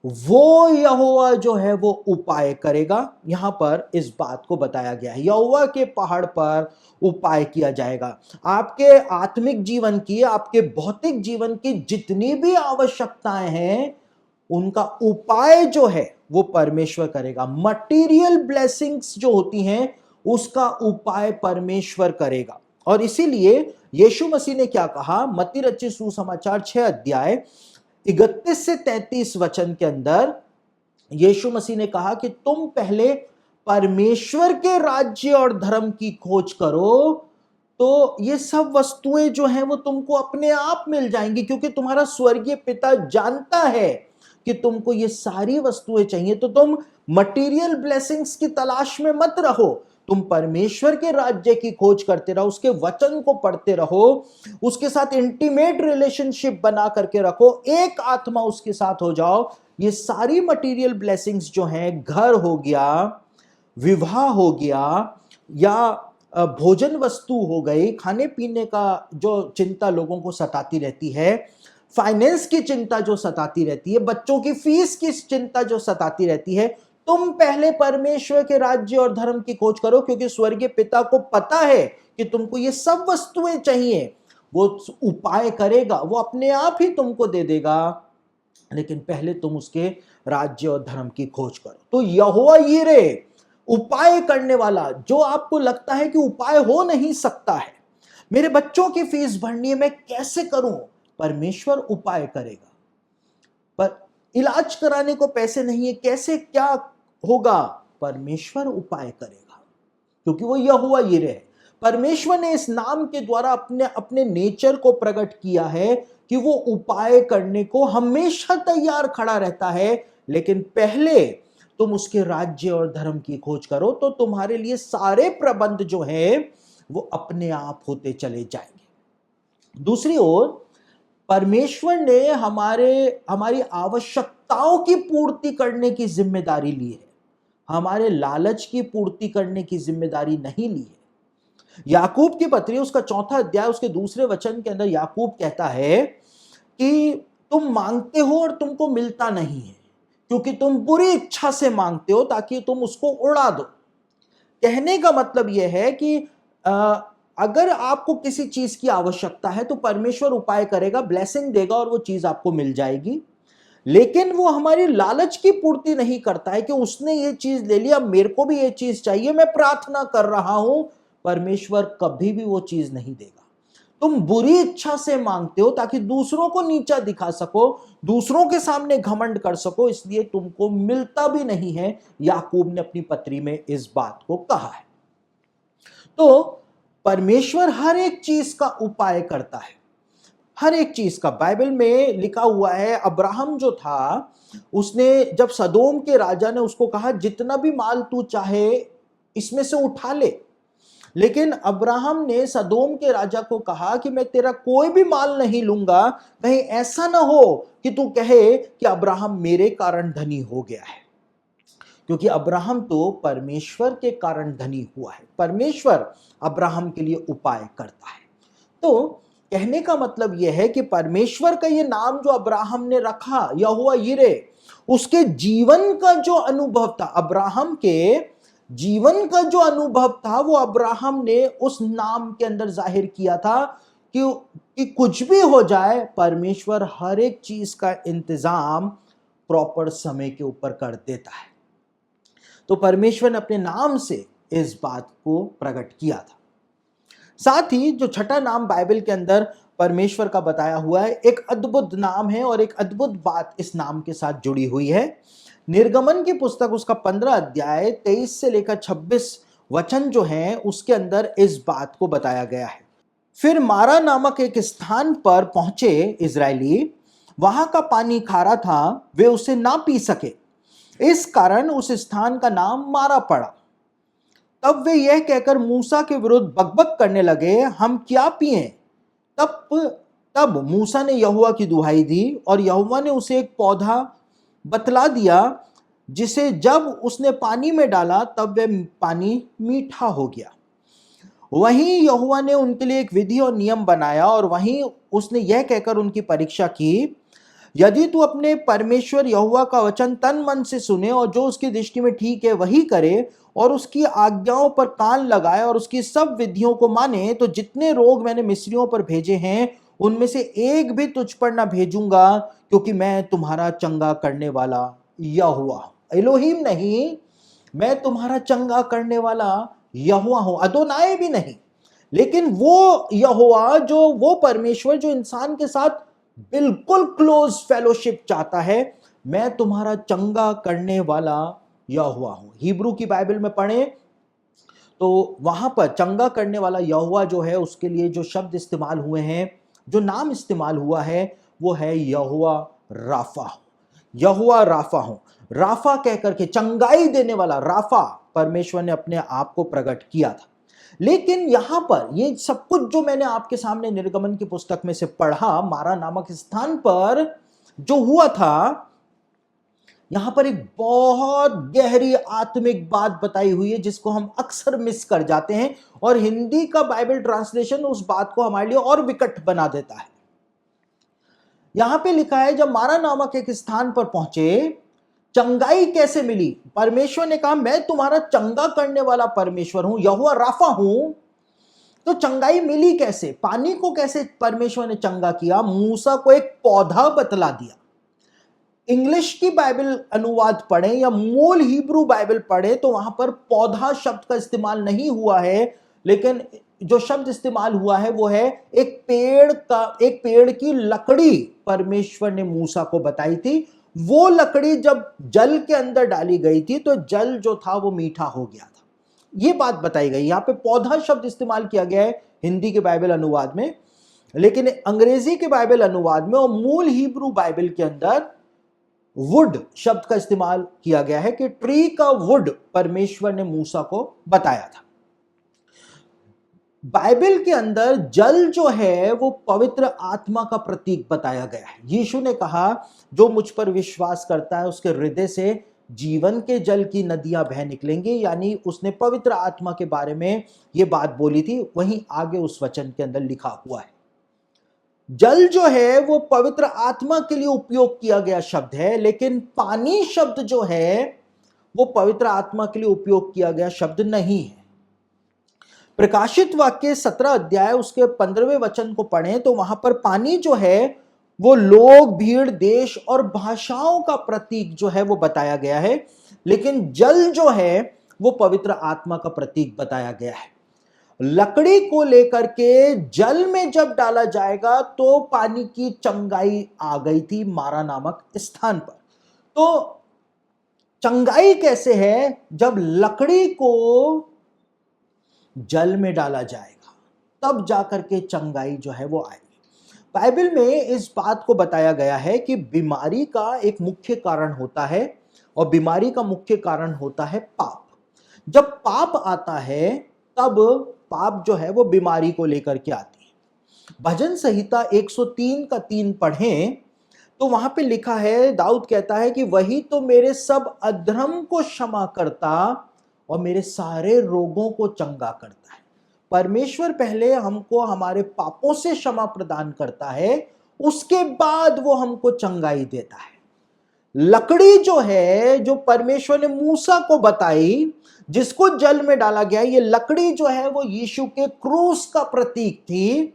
वो यहोवा जो है वो उपाय करेगा। यहां पर इस बात को बताया गया है, यहोवा के पहाड़ पर उपाय किया जाएगा। आपके आत्मिक जीवन की, आपके भौतिक जीवन की जितनी भी आवश्यकताएं हैं, उनका उपाय जो है वो परमेश्वर करेगा। मटीरियल ब्लेसिंग्स जो होती हैं उसका उपाय परमेश्वर करेगा। और इसीलिए यीशु मसीह ने क्या कहा? मत्ती रचित सुसमाचार 6 अध्याय 31 से 33 वचन के अंदर यीशु मसीह ने कहा कि तुम पहले परमेश्वर के राज्य और धर्म की खोज करो, तो ये सब वस्तुएं जो हैं वो तुमको अपने आप मिल जाएंगी, क्योंकि तुम्हारा स्वर्गीय पिता जानता है कि तुमको ये सारी वस्तुएं चाहिए। तो तुम मटेरियल ब्लेसिंग्स की तलाश में मत रहो, तुम परमेश्वर के राज्य की खोज करते रहो, उसके वचन को पढ़ते रहो, उसके साथ इंटीमेट रिलेशनशिप बना करके रखो, एक आत्मा उसके साथ हो जाओ। ये सारी मटेरियल ब्लेसिंग्स जो हैं, घर हो गया, विवाह हो गया, या भोजन वस्तु हो गई, खाने पीने का जो चिंता लोगों को सताती रहती है, फाइनेंस की चिंता जो सताती रहती है, बच्चों की फीस की चिंता जो सताती रहती है, तुम पहले परमेश्वर के राज्य और धर्म की खोज करो, क्योंकि स्वर्गीय पिता को पता है कि तुमको ये सब वस्तुएं चाहिए। वो उपाय करेगा, वो अपने आप ही तुमको दे देगा, लेकिन पहले तुम उसके राज्य और धर्म की खोज करो। तो यहोवा यीरे उपाय करने वाला, जो आपको लगता है कि उपाय हो नहीं सकता है, मेरे बच्चों की फीस भरनी है, मैं कैसे करूं? परमेश्वर उपाय करेगा। पर इलाज कराने को पैसे नहीं है, कैसे क्या होगा? परमेश्वर उपाय करेगा, क्योंकि वो यहोवा यीरे है। परमेश्वर ने इस नाम के द्वारा अपने अपने नेचर को प्रकट किया है कि वो उपाय करने को हमेशा तैयार खड़ा रहता है। लेकिन पहले तुम उसके राज्य और धर्म की खोज करो, तो तुम्हारे लिए सारे प्रबंध जो है वो अपने आप होते चले जाएंगे। दूसरी ओर परमेश्वर ने हमारी आवश्यकताओं की पूर्ति करने की जिम्मेदारी ली है, हमारे लालच की पूर्ति करने की जिम्मेदारी नहीं ली है। याकूब की पत्री उसका 4 अध्याय उसके 2 वचन के अंदर याकूब कहता है कि तुम मांगते हो और तुमको मिलता नहीं है, क्योंकि तुम बुरी इच्छा से मांगते हो ताकि तुम उसको उड़ा दो। कहने का मतलब यह है कि अगर आपको किसी चीज की आवश्यकता है तो परमेश्वर उपाय करेगा, ब्लेसिंग देगा और वो चीज आपको मिल जाएगी। लेकिन वो हमारी लालच की पूर्ति नहीं करता है कि उसने ये चीज ले लिया, मेरे को भी ये चीज चाहिए, मैं प्रार्थना कर रहा हूं। परमेश्वर कभी भी वो चीज नहीं देगा। तुम बुरी इच्छा से मांगते हो ताकि दूसरों को नीचा दिखा सको, दूसरों के सामने घमंड कर सको, इसलिए तुमको मिलता भी नहीं है। याकूब ने अपनी पत्री में इस बात को कहा है। तो परमेश्वर हर एक चीज का उपाय करता है, हर एक चीज का। बाइबल में लिखा हुआ है, अब्राहम जो था, उसने जब सदोम के राजा ने उसको कहा जितना भी माल तू चाहे इसमें से उठा ले, लेकिन अब्राहम ने सदोम के राजा को कहा कि मैं तेरा कोई भी माल नहीं लूंगा, कहीं ऐसा ना हो कि तू कहे कि अब्राहम मेरे कारण धनी हो गया है। क्योंकि अब्राहम तो परमेश्वर के कारण धनी हुआ है, परमेश्वर अब्राहम के लिए उपाय करता है। तो कहने का मतलब यह है कि परमेश्वर का ये नाम जो अब्राहम ने रखा, यहोवा यिरे, उसके जीवन का जो अनुभव था, अब्राहम के जीवन का जो अनुभव था, वो अब्राहम ने उस नाम के अंदर जाहिर किया था कि कुछ भी हो जाए, परमेश्वर हर एक चीज का इंतजाम प्रॉपर समय के ऊपर कर देता है। तो परमेश्वर ने अपने नाम से इस बात को प्रकट किया था। साथ ही जो छठा नाम बाइबल के अंदर परमेश्वर का बताया हुआ है, एक अद्भुत नाम है और एक अद्भुत बात इस नाम के साथ जुड़ी हुई है। निर्गमन की पुस्तक उसका 15 अध्याय 23 से लेकर 26 वचन जो हैं, उसके अंदर इस बात को बताया गया है। फिर मारा नामक एक स्थान पर पहुंचे इजरायली, वहां का पानी खारा था, वे उसे ना पी सके, इस कारण उस स्थान का नाम मारा पड़ा। तब वे यह कहकर मूसा के विरुद्ध बकबक करने लगे, हम क्या पिएं? तब मूसा ने यहोवा की दुहाई दी और यहोवा ने उसे एक पौधा बतला दिया, जिसे जब उसने पानी में डाला तब वह पानी मीठा हो गया। वहीं यहोवा ने उनके लिए एक विधि और नियम बनाया और वहीं उसने यह कहकर उनकी परीक्षा की, यदि तू अपने परमेश्वर यहोवा का वचन तन मन से सुने और जो उसकी दृष्टि में ठीक है वही करे और उसकी आज्ञाओं पर कान लगाए और उसकी सब विधियों को माने, तो जितने रोग मैंने मिस्रियों पर भेजे हैं उनमें से एक भी तुझ पर ना भेजूंगा, क्योंकि मैं तुम्हारा चंगा करने वाला यहोवा, एलोहीम नहीं, मैं तुम्हारा चंगा करने वाला यहोवा हूं, अदोनाय भी नहीं, लेकिन वो यहोवा, जो वो परमेश्वर जो इंसान के साथ बिल्कुल क्लोज फेलोशिप चाहता है, मैं तुम्हारा चंगा करने वाला यहोवा हूं। हिब्रू की बाइबल में पढ़े तो वहां पर चंगा करने वाला यहोवा जो है, उसके लिए जो शब्द इस्तेमाल हुए हैं, जो नाम इस्तेमाल हुआ है, वो है यहोवा राफा। यहोवा राफा हूं, राफा कहकर के चंगाई देने वाला राफा परमेश्वर ने अपने आप को प्रकट किया था। लेकिन यहां पर ये सब कुछ जो मैंने आपके सामने निर्गमन की पुस्तक में से पढ़ा, मारा नामक स्थान पर जो हुआ था, यहां पर एक बहुत गहरी आत्मिक बात बताई हुई है जिसको हम अक्सर मिस कर जाते हैं, और हिंदी का बाइबल ट्रांसलेशन उस बात को हमारे लिए और विकट बना देता है। यहां पे लिखा है, जब मारा नामक एक स्थान पर पहुंचे, चंगाई कैसे मिली? परमेश्वर ने कहा, मैं तुम्हारा चंगा करने वाला परमेश्वर हूं, यहोवा राफा हूं। तो चंगाई मिली कैसे? पानी को कैसे परमेश्वर ने चंगा किया? मूसा को एक पौधा बतला दिया। इंग्लिश की बाइबल अनुवाद पढ़ें या मूल हिब्रू बाइबल पढ़ें तो वहां पर पौधा शब्द का इस्तेमाल नहीं हुआ है, लेकिन जो शब्द इस्तेमाल हुआ है वो है एक पेड़ की लकड़ी परमेश्वर ने मूसा को बताई थी। वो लकड़ी जब जल के अंदर डाली गई थी तो जल जो था वो मीठा हो गया था, ये बात बताई गई। यहां पे पौधा शब्द इस्तेमाल किया गया है हिंदी के बाइबल अनुवाद में, लेकिन अंग्रेजी के बाइबल अनुवाद में और मूल हिब्रू बाइबल के अंदर वुड शब्द का इस्तेमाल किया गया है कि ट्री का वुड परमेश्वर ने मूसा को बताया था। बाइबल के अंदर जल जो है वो पवित्र आत्मा का प्रतीक बताया गया है। यीशु ने कहा, जो मुझ पर विश्वास करता है उसके हृदय से जीवन के जल की नदियां बह निकलेंगी, यानी उसने पवित्र आत्मा के बारे में ये बात बोली थी। वहीं आगे उस वचन के अंदर लिखा हुआ है, जल जो है वो पवित्र आत्मा के लिए उपयोग किया गया शब्द है, लेकिन पानी शब्द जो है वो पवित्र आत्मा के लिए उपयोग किया गया शब्द नहीं है। प्रकाशित वाक्य 17 अध्याय उसके 15वें वचन को पढ़ें तो वहां पर पानी जो है वो लोग, भीड़, देश और भाषाओं का प्रतीक जो है वो बताया गया है, लेकिन जल जो है वो पवित्र आत्मा का प्रतीक बताया गया है। लकड़ी को लेकर के जल में जब डाला जाएगा तो पानी की चंगाई आ गई थी मारा नामक स्थान पर। तो चंगाई कैसे है? जब लकड़ी को जल में डाला जाएगा तब जाकर के चंगाई जो है वो आएगी। बाइबल में इस बात को बताया गया है कि बीमारी का एक मुख्य कारण होता है, और बीमारी का मुख्य कारण होता है पाप। जब पाप आता है तब पाप जो है वो बीमारी को लेकर के आती है। भजन संहिता 103 का 3 पढ़ें तो वहां पे लिखा है, दाऊद कहता है कि वही तो मेरे सब अधर्म को क्षमा करता और मेरे सारे रोगों को चंगा करता है। परमेश्वर पहले हमको हमारे पापों से क्षमा प्रदान करता है, उसके बाद वो हमको चंगाई देता है। लकड़ी जो है, जो परमेश्वर ने मूसा को बताई, जिसको जल में डाला गया, ये लकड़ी जो है वो यीशु के क्रूस का प्रतीक थी।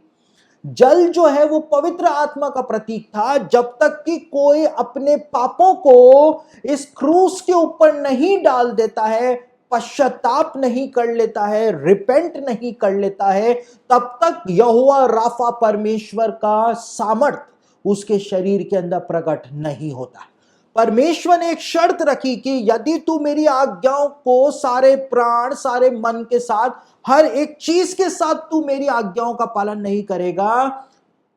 जल जो है वो पवित्र आत्मा का प्रतीक था। जब तक कि कोई अपने पापों को इस क्रूस के ऊपर नहीं डाल देता है, पश्चाताप नहीं कर लेता है, रिपेंट नहीं कर लेता है, तब तक यहोवा राफा परमेश्वर का सामर्थ उसके शरीर के अंदर प्रकट नहीं होता है। परमेश्वर ने एक शर्त रखी कि यदि तू मेरी आज्ञाओं को सारे प्राण, सारे मन के साथ, हर एक चीज के साथ तू मेरी आज्ञाओं का पालन नहीं करेगा,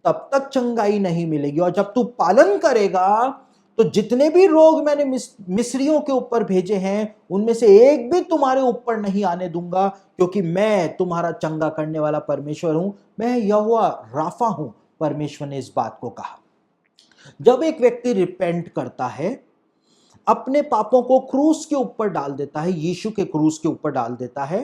तब तक चंगाई नहीं मिलेगी। और जब तू पालन करेगा तो जितने भी रोग मैंने मिस्रियों के ऊपर भेजे हैं उनमें से एक भी तुम्हारे ऊपर नहीं आने दूंगा, क्योंकि मैं तुम्हारा चंगा करने वाला परमेश्वर हूं। मैं यहोवा राफा हूं, परमेश्वर ने इस बात को कहा। जब एक व्यक्ति रिपेंट करता है, अपने पापों को क्रूस के ऊपर डाल देता है, यीशु के क्रूस के ऊपर डाल देता है,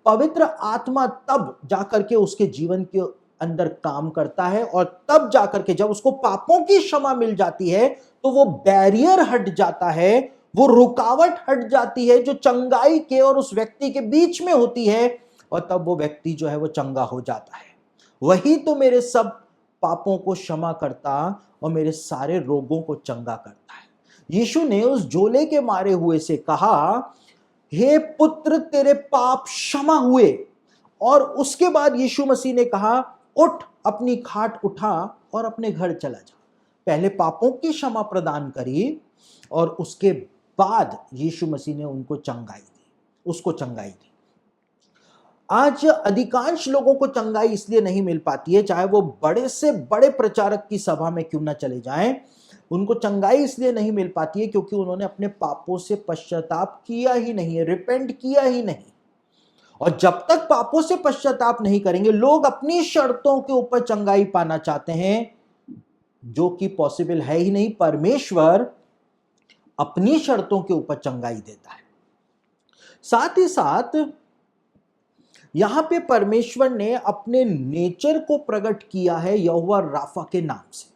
पवित्र आत्मा तब जाकर के उसके जीवन के अंदर काम करता है, और तब जाकर के जब उसको पापों की क्षमा मिल जाती है तो वो बैरियर हट जाता है, वो रुकावट हट जाती है जो चंगाई के और उस व्यक्ति के बीच में होती है, और तब वो व्यक्ति जो है वो चंगा हो जाता है। वही तो मेरे सब पापों को क्षमा करता और मेरे सारे रोगों को चंगा करता है। यीशु ने उस झोले के मारे हुए से कहा, हे पुत्र तेरे पाप क्षमा हुए। और उसके बाद यीशु मसीह ने कहा, उठ, अपनी खाट उठा और अपने घर चला जा। पहले पापों की क्षमा प्रदान करी और उसके बाद यीशु मसीह ने उनको चंगाई दी, उसको चंगाई दी। आज अधिकांश लोगों को चंगाई इसलिए नहीं मिल पाती है, चाहे वो बड़े से बड़े प्रचारक की सभा में क्यों ना चले जाएं, उनको चंगाई इसलिए नहीं मिल पाती है क्योंकि उन्होंने अपने पापों से पश्चाताप किया ही नहीं है, रिपेंट किया ही नहीं। और जब तक पापों से पश्चाताप नहीं करेंगे, लोग अपनी शर्तों के ऊपर चंगाई पाना चाहते हैं, जो कि पॉसिबल है ही नहीं। परमेश्वर अपनी शर्तों के ऊपर चंगाई देता है। साथ ही साथ यहां पे परमेश्वर ने अपने नेचर को प्रकट किया है यहोवा राफा के नाम से।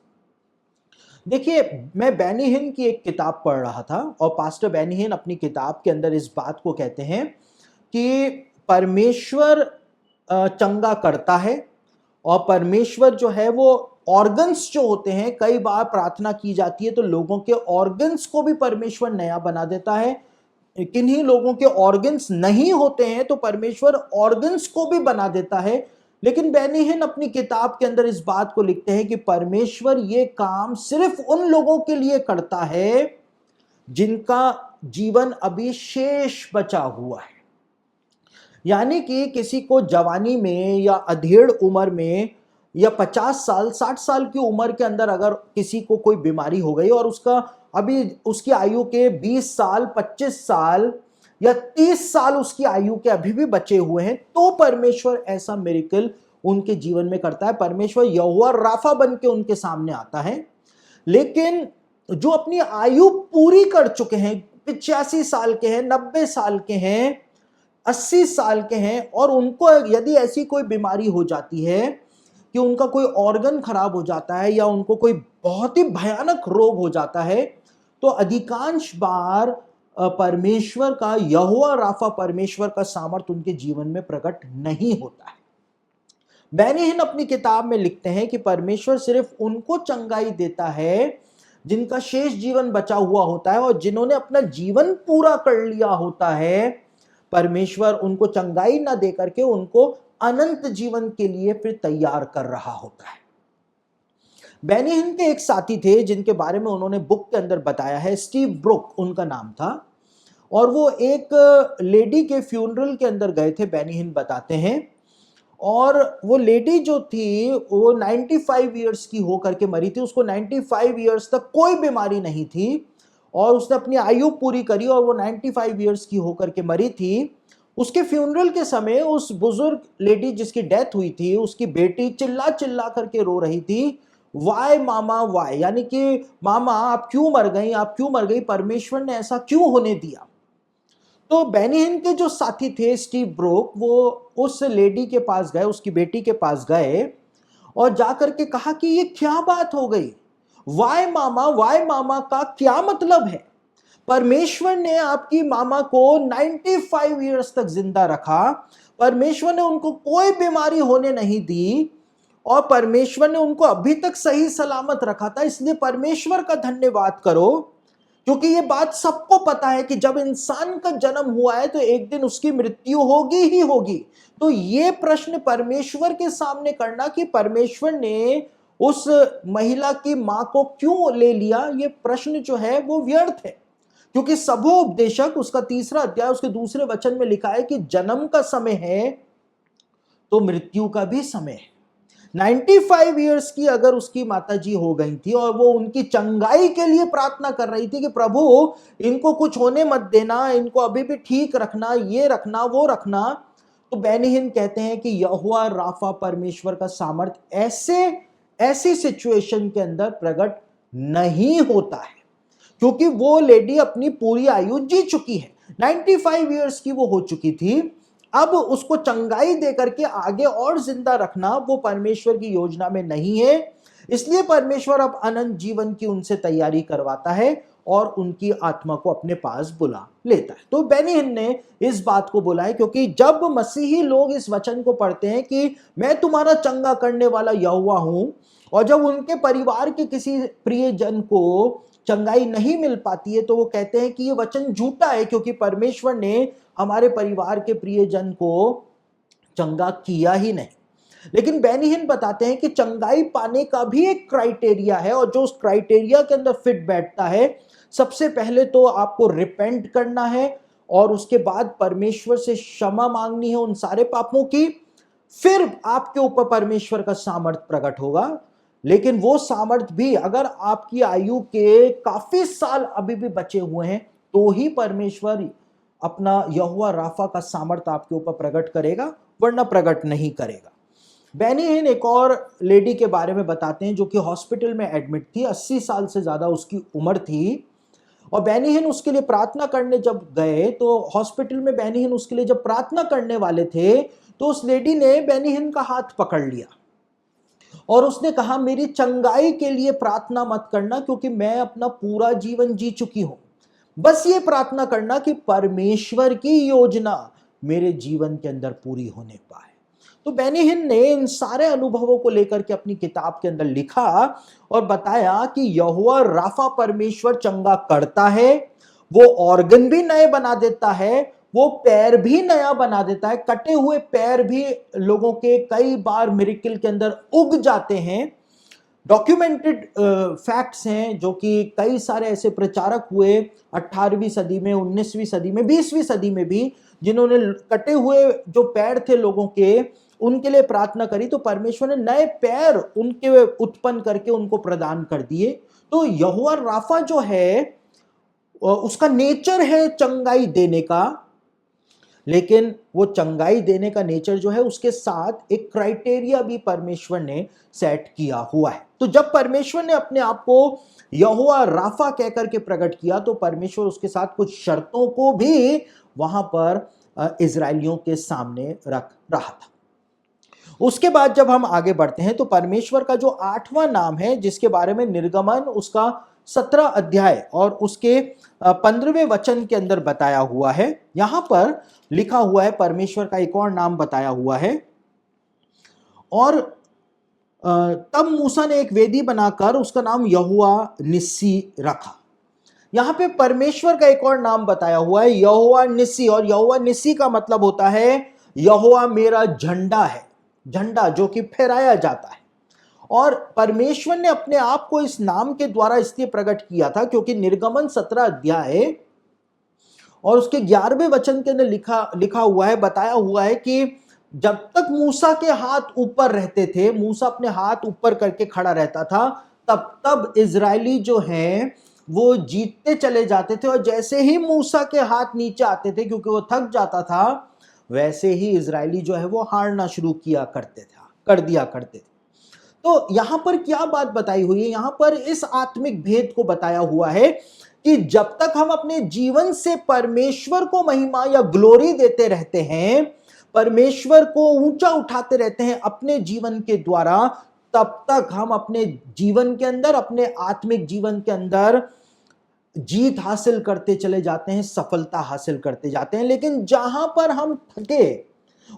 देखिए, मैं बेनी हिन की एक किताब पढ़ रहा था, और पास्टर बेनी हिन अपनी किताब के अंदर इस बात को कहते हैं कि परमेश्वर चंगा करता है, और परमेश्वर जो है वो ऑर्गन्स जो होते हैं, कई बार प्रार्थना की जाती है तो लोगों के ऑर्गन्स को भी परमेश्वर नया बना देता है। किन्हीं लोगों के ऑर्गन्स नहीं होते हैं तो परमेश्वर ऑर्गन्स को भी बना देता है। लेकिन बेनी हिन अपनी किताब के अंदर इस बात को लिखते हैं कि परमेश्वर ये काम सिर्फ उन लोगों के लिए करता है जिनका जीवन अभी शेष बचा हुआ है। यानी कि किसी को जवानी में या अधेड़ उम्र में या 50 साल 60 साल की उम्र के अंदर अगर किसी को कोई बीमारी हो गई और उसका अभी उसकी आयु के 20 साल 25 साल या 30 साल उसकी आयु के अभी भी बचे हुए हैं, तो परमेश्वर ऐसा मिरेकल उनके जीवन में करता है। परमेश्वर यहोवा राफा बन के उनके सामने आता है। लेकिन जो अपनी आयु पूरी कर चुके हैं, 85 साल के हैं, 90 साल के हैं, 80 साल के हैं, और उनको यदि ऐसी कोई बीमारी हो जाती है कि उनका कोई ऑर्गन खराब हो जाता है या उनको कोई बहुत ही भयानक रोग हो जाता है, तो अधिकांश बार परमेश्वर का, यहोवा राफा परमेश्वर का सामर्थ उनके जीवन में प्रकट नहीं होता है। बेनी हिन अपनी किताब में लिखते हैं कि परमेश्वर सिर्फ उनको चंगाई देता है जिनका शेष जीवन बचा हुआ होता है, और जिन्होंने अपना जीवन पूरा कर लिया होता है, परमेश्वर उनको चंगाई ना दे करके उनको अनंत जीवन के लिए फिर तैयार कर रहा होता है। बेनी हिन के एक साथी थे जिनके बारे में उन्होंने बुक के अंदर बताया है, स्टीव ब्रुक उनका नाम था, और वो एक लेडी के फ्यूनरल के अंदर गए थे, बेनी हिन बताते हैं। और वो लेडी जो थी वो 95 इयर्स की होकर के मरी थी, उसको 95 इयर्स तक कोई बीमारी नहीं थी, और उसने अपनी आयु पूरी करी और वो 95 इयर्स की होकर के मरी थी। उसके फ्यूनरल के समय उस बुजुर्ग लेडी जिसकी डेथ हुई थी, उसकी बेटी चिल्ला चिल्ला करके रो रही थी, वाई मामा वाई, यानी कि मामा आप क्यों मर गई, आप क्यों मर गई, परमेश्वर ने ऐसा क्यों होने दिया। तो बेनी हिन के जो साथी थे स्टीव ब्रोक, वो उस लेडी के पास गए, उसकी बेटी के पास गए और जाकर के कहा कि ये क्या बात हो गई, वाई मामा का क्या मतलब है। परमेश्वर ने आपकी मामा को 95 इयर्स तक जिंदा रखा, परमेश्वर ने उनको कोई बीमारी होने नहीं दी, और परमेश्वर ने उनको अभी तक सही सलामत रखा था, इसलिए परमेश्वर का धन्यवाद करो। क्योंकि ये बात सबको पता है कि जब इंसान का जन्म हुआ है तो एक दिन उसकी मृत्यु होगी ही होगी। तो ये प्रश्न परमेश्वर के सामने करना कि परमेश्वर ने उस महिला की मां को क्यों ले लिया, ये प्रश्न जो है वो व्यर्थ है। क्योंकि सबोपदेशक उसका 3रा अध्याय उसके 2 वचन में लिखा है कि जन्म का समय है तो मृत्यु का भी समय है। 95 इयर्स की अगर उसकी माताजी हो गई थी और वो उनकी चंगाई के लिए प्रार्थना कर रही थी कि प्रभु इनको कुछ होने मत देना, इनको अभी भी ठीक रखना, ये रखना वो रखना, तो बेनी हिन कहते हैं कि यहोवा राफा परमेश्वर का सामर्थ ऐसी सिचुएशन के अंदर प्रकट नहीं होता है, क्योंकि वो लेडी अपनी पूरी आयु जी चुकी है, 95 इयर्स की वो हो चुकी थी। अब उसको चंगाई दे करके आगे और जिंदा रखना वो परमेश्वर की योजना में नहीं है, इसलिए परमेश्वर अब अनंत जीवन की उनसे तैयारी करवाता है और उनकी आत्मा को अपने पास बुला लेता है। तो बेनी हिन ने इस बात को बोला है, क्योंकि जब मसीही लोग इस वचन को पढ़ते हैं कि मैं तुम्हारा चंगा करने वाला यहोवा हूं, और जब उनके परिवार के किसी प्रियजन को चंगाई नहीं मिल पाती है तो वो कहते हैं कि ये वचन झूठा है, क्योंकि परमेश्वर ने हमारे परिवार के प्रियजन को चंगा किया ही नहीं। लेकिन बेनी हिन बताते हैं कि चंगाई पाने का भी एक क्राइटेरिया है, और जो उस क्राइटेरिया के अंदर फिट बैठता है, सबसे पहले तो आपको रिपेंट करना है और उसके बाद परमेश्वर से क्षमा मांगनी है उन सारे पापों की, फिर आपके ऊपर परमेश्वर का सामर्थ प्रकट होगा। लेकिन वो सामर्थ भी अगर आपकी आयु के काफी साल अभी भी बचे हुए हैं तो ही परमेश्वर अपना यहोवा राफा का सामर्थ आपके ऊपर प्रकट करेगा, वरना प्रकट नहीं करेगा। बेनी हिन एक और लेडी के बारे में बताते हैं जो कि हॉस्पिटल में एडमिट थी, 80 साल से ज्यादा उसकी उम्र थी, और बेनी हिन उसके लिए प्रार्थना करने जब गए तो हॉस्पिटल में बेनी हिन उसके लिए जब प्रार्थना करने वाले थे तो उस लेडी ने बेनी हिन का हाथ पकड़ लिया और उसने कहा मेरी चंगाई के लिए प्रार्थना मत करना, क्योंकि मैं अपना पूरा जीवन जी चुकी हूं, बस ये प्रार्थना करना कि परमेश्वर की योजना मेरे जीवन के अंदर पूरी होने पाए। तो बेनी हिन ने इन सारे अनुभवों को लेकर के अपनी किताब के अंदर लिखा और बताया कि यहोवा राफा परमेश्वर चंगा करता है, वो ऑर्गन भी नए बना देता है, वो पैर भी नया बना देता है, कटे हुए पैर भी लोगों के कई बार मिरेकल के अंदर उग जाते हैं। डॉक्यूमेंटेड फैक्ट्स हैं जो कि कई सारे ऐसे प्रचारक हुए 18वीं सदी में, 19वीं सदी में, 20वीं सदी में भी, जिन्होंने कटे हुए जो पैर थे लोगों के उनके लिए प्रार्थना करी तो परमेश्वर ने नए पैर उनके उत्पन्न करके उनको प्रदान कर दिए। तो यहोवा राफा जो है उसका नेचर है चंगाई देने का, लेकिन वो चंगाई देने का नेचर जो है उसके साथ एक क्राइटेरिया भी परमेश्वर ने सेट किया हुआ है। तो जब परमेश्वर ने अपने आप को यहोवा राफा कहकर के प्रकट किया तो परमेश्वर उसके साथ कुछ शर्तों को भी वहां पर इजरायलियों के सामने रख रहा था। उसके बाद जब हम आगे बढ़ते हैं तो परमेश्वर का जो 8वां नाम है जिसके बारे में निर्गमन उसका 17 अध्याय और उसके 15वें वचन के अंदर बताया हुआ है। यहां पर लिखा हुआ है, परमेश्वर का एक और नाम बताया हुआ है। और तब मूसा ने एक वेदी बनाकर उसका नाम यहोवा निस्सी रखा। यहां पे परमेश्वर का एक और नाम बताया हुआ है, यहोवा निस्सी। और यहोवा निस्सी का मतलब होता है यहोवा मेरा झंडा है, झंडा जो कि फहराया जाता है। और परमेश्वर ने अपने आप को इस नाम के द्वारा इसलिए प्रकट किया था क्योंकि निर्गमन 17 अध्याय और उसके 11वें वचन के अंदर लिखा हुआ है, बताया हुआ है कि जब तक मूसा के हाथ ऊपर रहते थे, मूसा अपने हाथ ऊपर करके खड़ा रहता था, तब तब इजरायली जो हैं वो जीतते चले जाते थे। और जैसे ही मूसा के हाथ नीचे आते थे, क्योंकि वो थक जाता था, वैसे ही इजरायली जो है वो हारना शुरू कर दिया करते थे। तो यहां पर क्या बात बताई हुई है, यहां पर इस आत्मिक भेद को बताया हुआ है कि जब तक हम अपने जीवन से परमेश्वर को महिमा या ग्लोरी देते रहते हैं, परमेश्वर को ऊंचा उठाते रहते हैं अपने जीवन के द्वारा, तब तक हम अपने जीवन के अंदर, अपने आत्मिक जीवन के अंदर जीत हासिल करते चले जाते हैं, सफलता हासिल करते जाते हैं। लेकिन जहां पर हम थके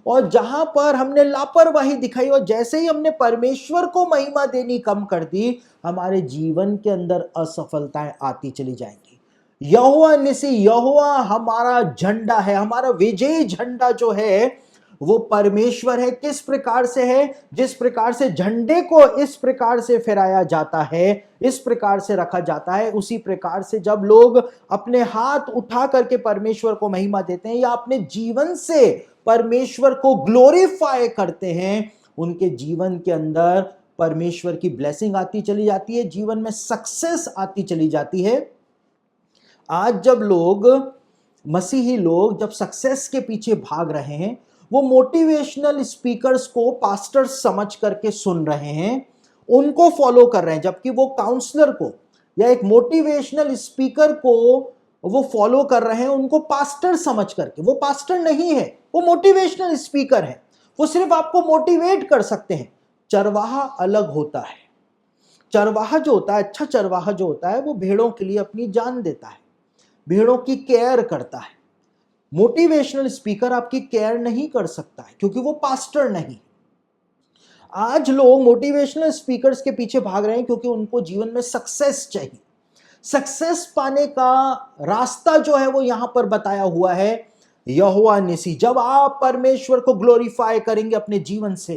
और जहां पर हमने लापरवाही दिखाई और जैसे ही हमने परमेश्वर को महिमा देनी कम कर दी, हमारे जीवन के अंदर असफलताएं आती चली जाएंगी। यहोवा निसी, यहोवा हमारा झंडा है, हमारा विजयी झंडा जो है वो परमेश्वर है। किस प्रकार से है? जिस प्रकार से झंडे को इस प्रकार से फहराया जाता है, इस प्रकार से रखा जाता है, उसी प्रकार से जब लोग अपने हाथ उठा करके परमेश्वर को महिमा देते हैं या अपने जीवन से परमेश्वर को ग्लोरीफाई करते हैं, उनके जीवन के अंदर परमेश्वर की ब्लेसिंग आती चली जाती है, जीवन में सक्सेस आती चली जाती है। आज जब मसीही लोग जब सक्सेस के पीछे भाग रहे हैं, वो मोटिवेशनल स्पीकर्स को पास्टर समझ करके सुन रहे हैं, उनको फॉलो कर रहे हैं, जबकि वो काउंसलर को या एक मोटिवेशनल स्पीकर को वो फॉलो कर रहे हैं उनको पास्टर समझ करके। वो पास्टर नहीं है, वो मोटिवेशनल स्पीकर है, वो सिर्फ आपको मोटिवेट कर सकते हैं। चरवाहा अलग होता है। चरवाहा जो होता है, अच्छा चरवाहा जो होता है, वो भेड़ों के लिए अपनी जान देता है, भेड़ों की केयर करता है। मोटिवेशनल स्पीकर आपकी केयर नहीं कर सकता है क्योंकि वो पास्टर नहीं। आज लोग मोटिवेशनल स्पीकर्स के पीछे भाग रहे हैं क्योंकि उनको जीवन में सक्सेस चाहिए। सक्सेस पाने का रास्ता जो है वो यहां पर बताया हुआ है, यहोवा निसी। जब आप परमेश्वर को ग्लोरीफाई करेंगे अपने जीवन से,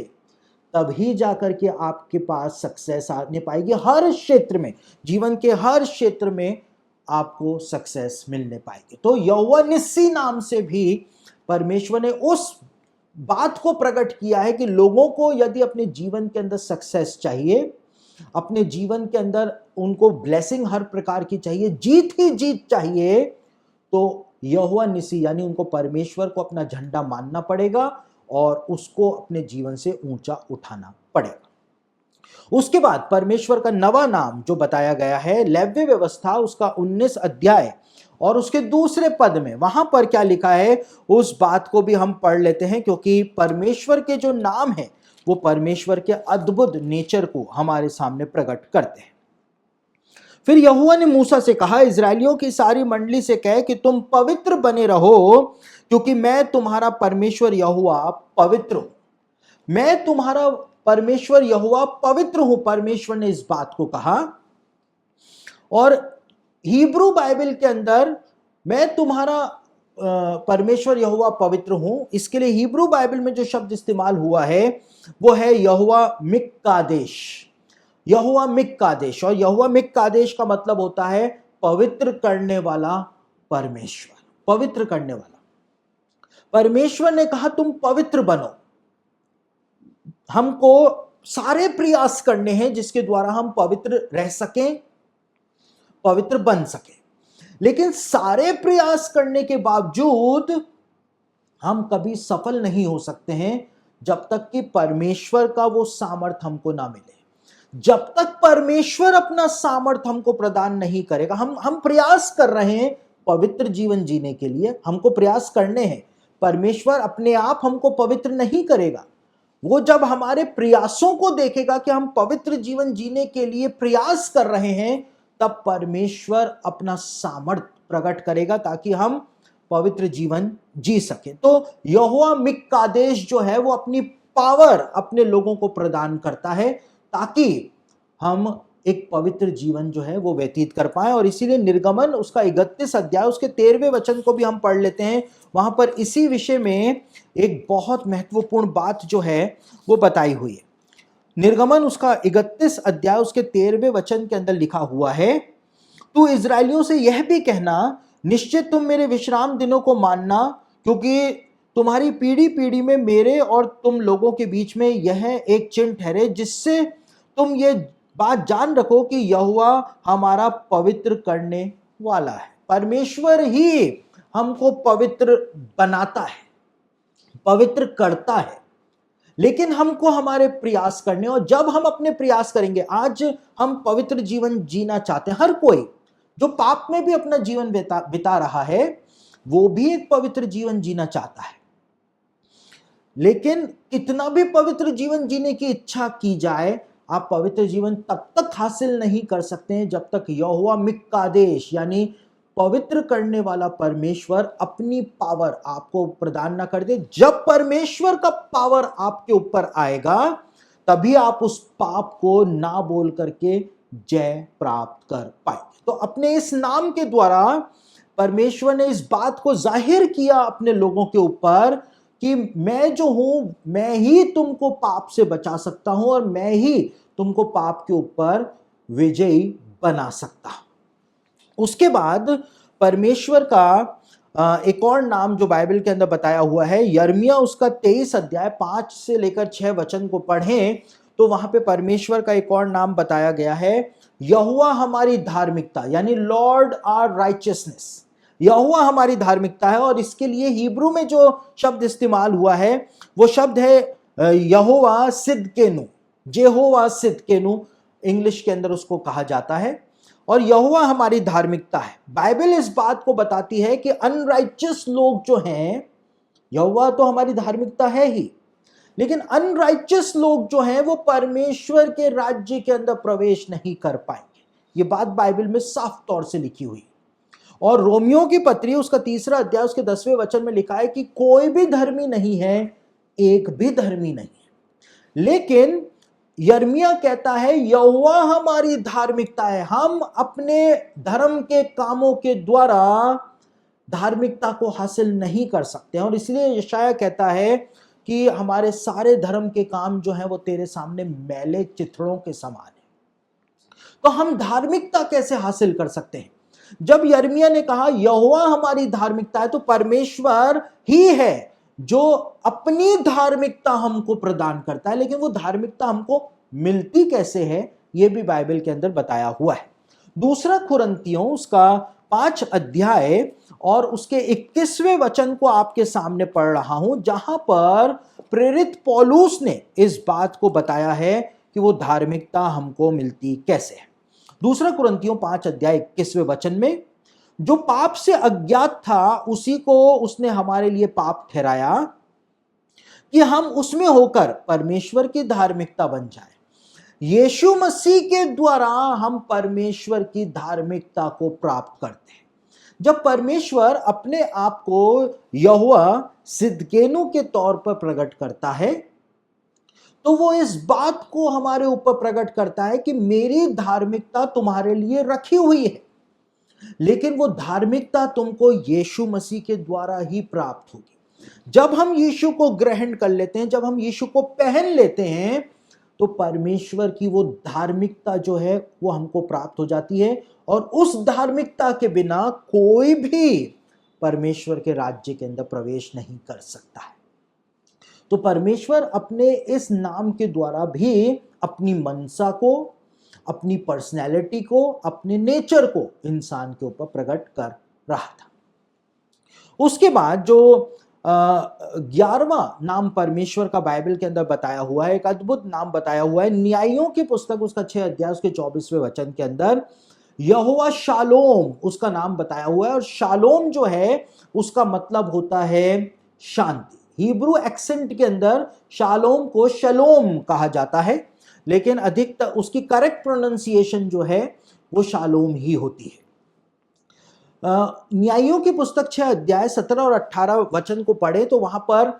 तभी जाकर के आपके पास सक्सेस आने पाएगी। हर क्षेत्र में, जीवन के हर क्षेत्र में आपको सक्सेस मिलने पाएगी। तो यहोवा निस्सी नाम से भी परमेश्वर ने उस बात को प्रकट किया है कि लोगों को यदि अपने जीवन के अंदर सक्सेस चाहिए, अपने जीवन के अंदर उनको ब्लेसिंग हर प्रकार की चाहिए, जीत ही जीत चाहिए, तो यहोवा निसी यानी उनको परमेश्वर को अपना झंडा मानना पड़ेगा और उसको अपने जीवन से ऊंचा उठाना पड़ेगा। उसके बाद परमेश्वर का नवा नाम जो बताया गया है, लेव्य व्यवस्था उसका 19 अध्याय और उसके दूसरे पद में, वहां पर क्या लिखा है उस बात को भी हम पढ़ लेते हैं, क्योंकि परमेश्वर के जो नाम है वो परमेश्वर के अद्भुत नेचर को हमारे सामने प्रकट करते हैं। फिर यहोवा ने मूसा से कहा, इजरायलियों की सारी मंडली से कहे कि तुम पवित्र बने रहो, क्योंकि मैं तुम्हारा परमेश्वर यहोवा पवित्र हूं। मैं तुम्हारा परमेश्वर यहोवा पवित्र हूं, परमेश्वर ने इस बात को कहा। और हिब्रू बाइबल के अंदर मैं तुम्हारा परमेश्वर यहोवा पवित्र हूं, इसके लिए हिब्रू बाइबल में जो शब्द इस्तेमाल हुआ है वो है यहोवा मिक्कादेश। यहोवा मिक्कादेश, और यहोवा मिक्कादेश का मतलब होता है पवित्र करने वाला परमेश्वर, पवित्र करने वाला। परमेश्वर ने कहा तुम पवित्र बनो। हमको सारे प्रयास करने हैं जिसके द्वारा हम पवित्र रह सकें, पवित्र बन सकें। लेकिन सारे प्रयास करने के बावजूद हम कभी सफल नहीं हो सकते हैं जब तक कि परमेश्वर का वो सामर्थ हमको ना मिले। जब तक परमेश्वर अपना सामर्थ हमको प्रदान नहीं करेगा, हम प्रयास कर रहे हैं पवित्र जीवन जीने के लिए, हमको प्रयास करने हैं। परमेश्वर अपने आप हमको पवित्र नहीं करेगा। वो जब हमारे प्रयासों को देखेगा कि हम पवित्र जीवन जीने के लिए प्रयास कर रहे हैं, तब परमेश्वर अपना सामर्थ प्रकट करेगा ताकि हम पवित्र जीवन जी सके। तो यहोवा मिक्कादेश जो है वो अपनी पावर अपने लोगों को प्रदान करता है ताकि हम एक पवित्र जीवन जो है वो व्यतीत कर पाए। और इसीलिए निर्गमन उसका 31 अध्याय उसके 13वें वचन को भी हम पढ़ लेते हैं। वहां पर इसी विषय में एक बहुत महत्वपूर्ण बात जो है वो बताई हुई है। निर्गमन उसका 31 अध्याय उसके 13वें वचन के अंदर लिखा हुआ है, तू इजरायलियों से यह भी कहना, निश्चित तुम मेरे विश्राम दिनों को मानना, क्योंकि तुम्हारी पीढ़ी पीढ़ी में मेरे और तुम लोगों के बीच में यह एक चिन्ह ठहरे, जिससे तुम ये बात जान रखो कि यहोवा हमारा पवित्र करने वाला है। परमेश्वर ही हमको पवित्र बनाता है, पवित्र करता है, लेकिन हमको हमारे प्रयास करने, और जब हम अपने प्रयास करेंगे, आज हम पवित्र जीवन जीना चाहते हैं। हर कोई जो पाप में भी अपना जीवन बिता रहा है वो भी एक पवित्र जीवन जीना चाहता है, लेकिन कितना भी पवित्र जीवन जीने की इच्छा की जाए, आप पवित्र जीवन तब तक हासिल नहीं कर सकते हैं जब तक यहोवा मिक्कादेश यानी पवित्र करने वाला परमेश्वर अपनी पावर आपको प्रदान ना कर दे। जब परमेश्वर का पावर आपके ऊपर आएगा तभी आप उस पाप को ना बोल करके जय प्राप्त कर पाएंगे। तो अपने इस नाम के द्वारा परमेश्वर ने इस बात को जाहिर किया अपने लोगों के ऊपर कि मैं जो हूं, मैं ही तुमको पाप से बचा सकता हूं और मैं ही तुमको पाप के ऊपर विजयी बना सकता हूं। उसके बाद परमेश्वर का एक और नाम जो बाइबल के अंदर बताया हुआ है, यिर्मयाह उसका 23 अध्याय 5 से लेकर 6 वचन को पढ़ें तो वहां पे परमेश्वर का एक और नाम बताया गया है, यहोवा हमारी धार्मिकता, यानी लॉर्ड आवर राइचियसनेस। यहोवा हमारी धार्मिकता है, और इसके लिए हिब्रू में जो शब्द इस्तेमाल हुआ है वो शब्द है यहोवा सिदकेनु, जेहोवा सिदकेनु इंग्लिश के अंदर उसको कहा जाता है। और यहोवा हमारी धार्मिकता है। बाइबल इस बात को बताती है कि अनराइचियस लोग जो हैं, यहोवा तो हमारी धार्मिकता है ही, लेकिन अनराइचियस लोग जो हैं वो परमेश्वर के राज्य के अंदर प्रवेश नहीं कर पाएंगे। ये बात बाइबल में साफ तौर से लिखी हुई। और रोमियो की पत्री उसका 3रा अध्याय उसके 10वें वचन में लिखा है कि कोई भी धर्मी नहीं है, एक भी धर्मी नहीं है। लेकिन यिर्मयाह कहता है यहोवा हमारी धार्मिकता है। हम अपने धर्म के कामों के द्वारा धार्मिकता को हासिल नहीं कर सकते हैं, और इसलिए यशायाह कहता है कि हमारे सारे धर्म के काम जो हैं वो तेरे सामने मैले चिथड़ों के समान है। तो हम धार्मिकता कैसे हासिल कर सकते हैं? जब यिर्मयाह ने कहा यहोवा हमारी धार्मिकता है, तो परमेश्वर ही है जो अपनी धार्मिकता हमको प्रदान करता है। लेकिन वो धार्मिकता हमको मिलती कैसे है, ये भी बाइबल के अंदर बताया हुआ है। 2 कुरिन्थियों उसका 5 अध्याय और उसके 21वें वचन को आपके सामने पढ़ रहा हूं, जहां पर प्रेरित पौलुस ने इस बात को बताया है कि वो धार्मिकता हमको मिलती कैसे है। 2 कुरिन्थियों 5 अध्याय 21वें वचन में, जो पाप से अज्ञात था उसी को उसने हमारे लिए पाप ठहराया कि हम उसमें होकर परमेश्वर की धार्मिकता बन जाए। यीशु मसीह के द्वारा हम परमेश्वर की धार्मिकता को प्राप्त करते हैं। जब परमेश्वर अपने आप को यहोवा सिदकेनु के तौर पर प्रकट करता है तो वो इस बात को हमारे ऊपर प्रकट करता है कि मेरी धार्मिकता तुम्हारे लिए रखी हुई है, लेकिन वो धार्मिकता तुमको यीशु मसीह के द्वारा ही प्राप्त होगी। जब हम यीशु को ग्रहण कर लेते हैं, जब हम यीशु को पहन लेते हैं, तो परमेश्वर की वो धार्मिकता जो है वो हमको प्राप्त हो जाती है, और उस धार्मिकता के बिना कोई भी परमेश्वर के राज्य के अंदर प्रवेश नहीं कर सकता है। तो परमेश्वर अपने इस नाम के द्वारा भी अपनी मनसा को, अपनी पर्सनैलिटी को, अपने नेचर को इंसान के ऊपर प्रकट कर रहा था। उसके बाद जो 11वां नाम परमेश्वर का बाइबल के अंदर बताया हुआ है, एक अद्भुत नाम बताया हुआ है, न्यायों की पुस्तक उसका 6 अध्याय उसके 24वें वचन के अंदर यहोवा शालोम उसका नाम बताया हुआ है। और शालोम जो है उसका मतलब होता है शांति। हिब्रू एक्सेंट के अंदर शालोम को शलोम कहा जाता है, लेकिन अधिकतर उसकी करेक्ट प्रोनाउंसिएशन जो है वो शालोम ही होती है। न्यायियों की पुस्तक 6 अध्याय 17 और 18 वचन को पढ़े तो वहां पर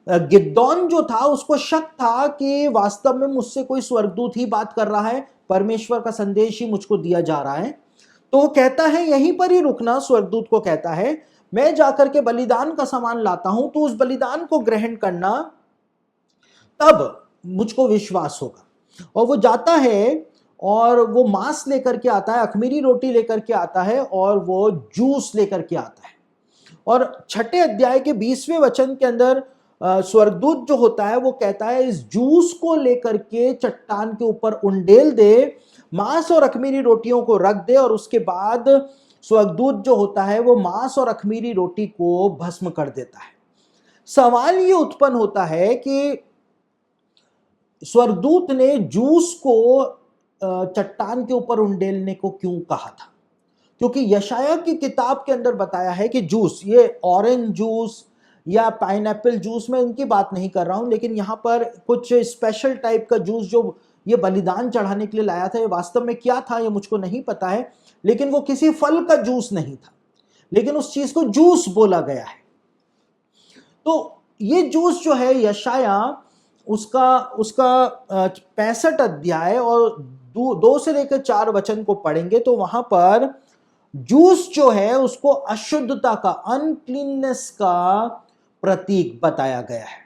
गिदोन जो था उसको शक था कि वास्तव में मुझसे कोई स्वर्गदूत ही बात कर रहा है, परमेश्वर का संदेश ही मुझको दिया जा रहा है। तो वो कहता है यहीं पर ही रुकना, स्वर्गदूत को कहता है मैं जाकर के बलिदान का सामान लाता हूं, तो उस बलिदान को ग्रहण करना, तब मुझको विश्वास होगा। और वो जाता है और वो मांस लेकर के आता है, अखमीरी रोटी लेकर के आता है और वो जूस लेकर के आता है। और 6 अध्याय के 20वें वचन के अंदर स्वर्गदूत जो होता है वो कहता है इस जूस को लेकर के चट्टान के ऊपर उंडेल दे, मांस और अखमीरी रोटियों को रख दे, और उसके बाद स्वर्गदूत जो होता है वो मांस और अखमीरी रोटी को भस्म कर देता है। सवाल ये उत्पन्न होता है कि स्वर्गदूत ने जूस को चट्टान के ऊपर उंडेलने को क्यों कहा था? क्योंकि यशाया की किताब के अंदर बताया है कि जूस, ये ऑरेंज जूस या पाइनएप्पल जूस, मैं इनकी बात नहीं कर रहा हूं, लेकिन यहां पर कुछ स्पेशल टाइप का जूस जो ये बलिदान चढ़ाने के लिए लाया था, ये वास्तव में क्या था ये मुझको नहीं पता है, लेकिन वो किसी फल का जूस नहीं था, लेकिन उस चीज को जूस बोला गया है। तो ये जूस जो है यशाया उसका उसका 65 अध्याय और 2 से लेकर 4 वचन को पढ़ेंगे तो वहां पर जूस जो है उसको अशुद्धता का, अनक्लीननेस का प्रतीक बताया गया है।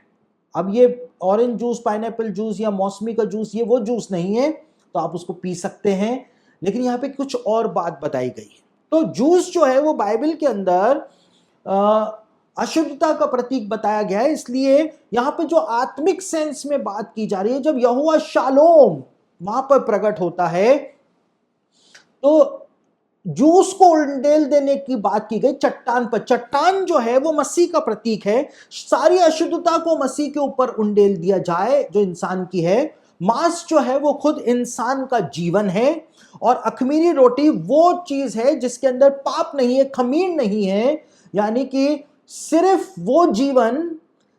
अब ये ऑरेंज जूस, पाइनएप्पल जूस या मौसमी का जूस, ये वो जूस नहीं है, तो आप उसको पी सकते हैं, लेकिन यहाँ पे कुछ और बात बताई गई है। तो जूस जो है वो बाइबल के अंदर अशुद्धता का प्रतीक बताया गया है, इसलिए यहां पे जो आत्मिक सेंस में बात की जा रही है, जब यहोवा शालोम वहां पर प्रकट होता है तो जूस को उंडेल देने की बात की गई चट्टान पर। चट्टान जो है वो मसीह का प्रतीक है, सारी अशुद्धता को मसीह के ऊपर उंडेल दिया जाए जो इंसान की है। मांस जो है वो खुद इंसान का जीवन है, और अखमीरी रोटी वो चीज है जिसके अंदर पाप नहीं है, खमीर नहीं है, यानी कि सिर्फ वो जीवन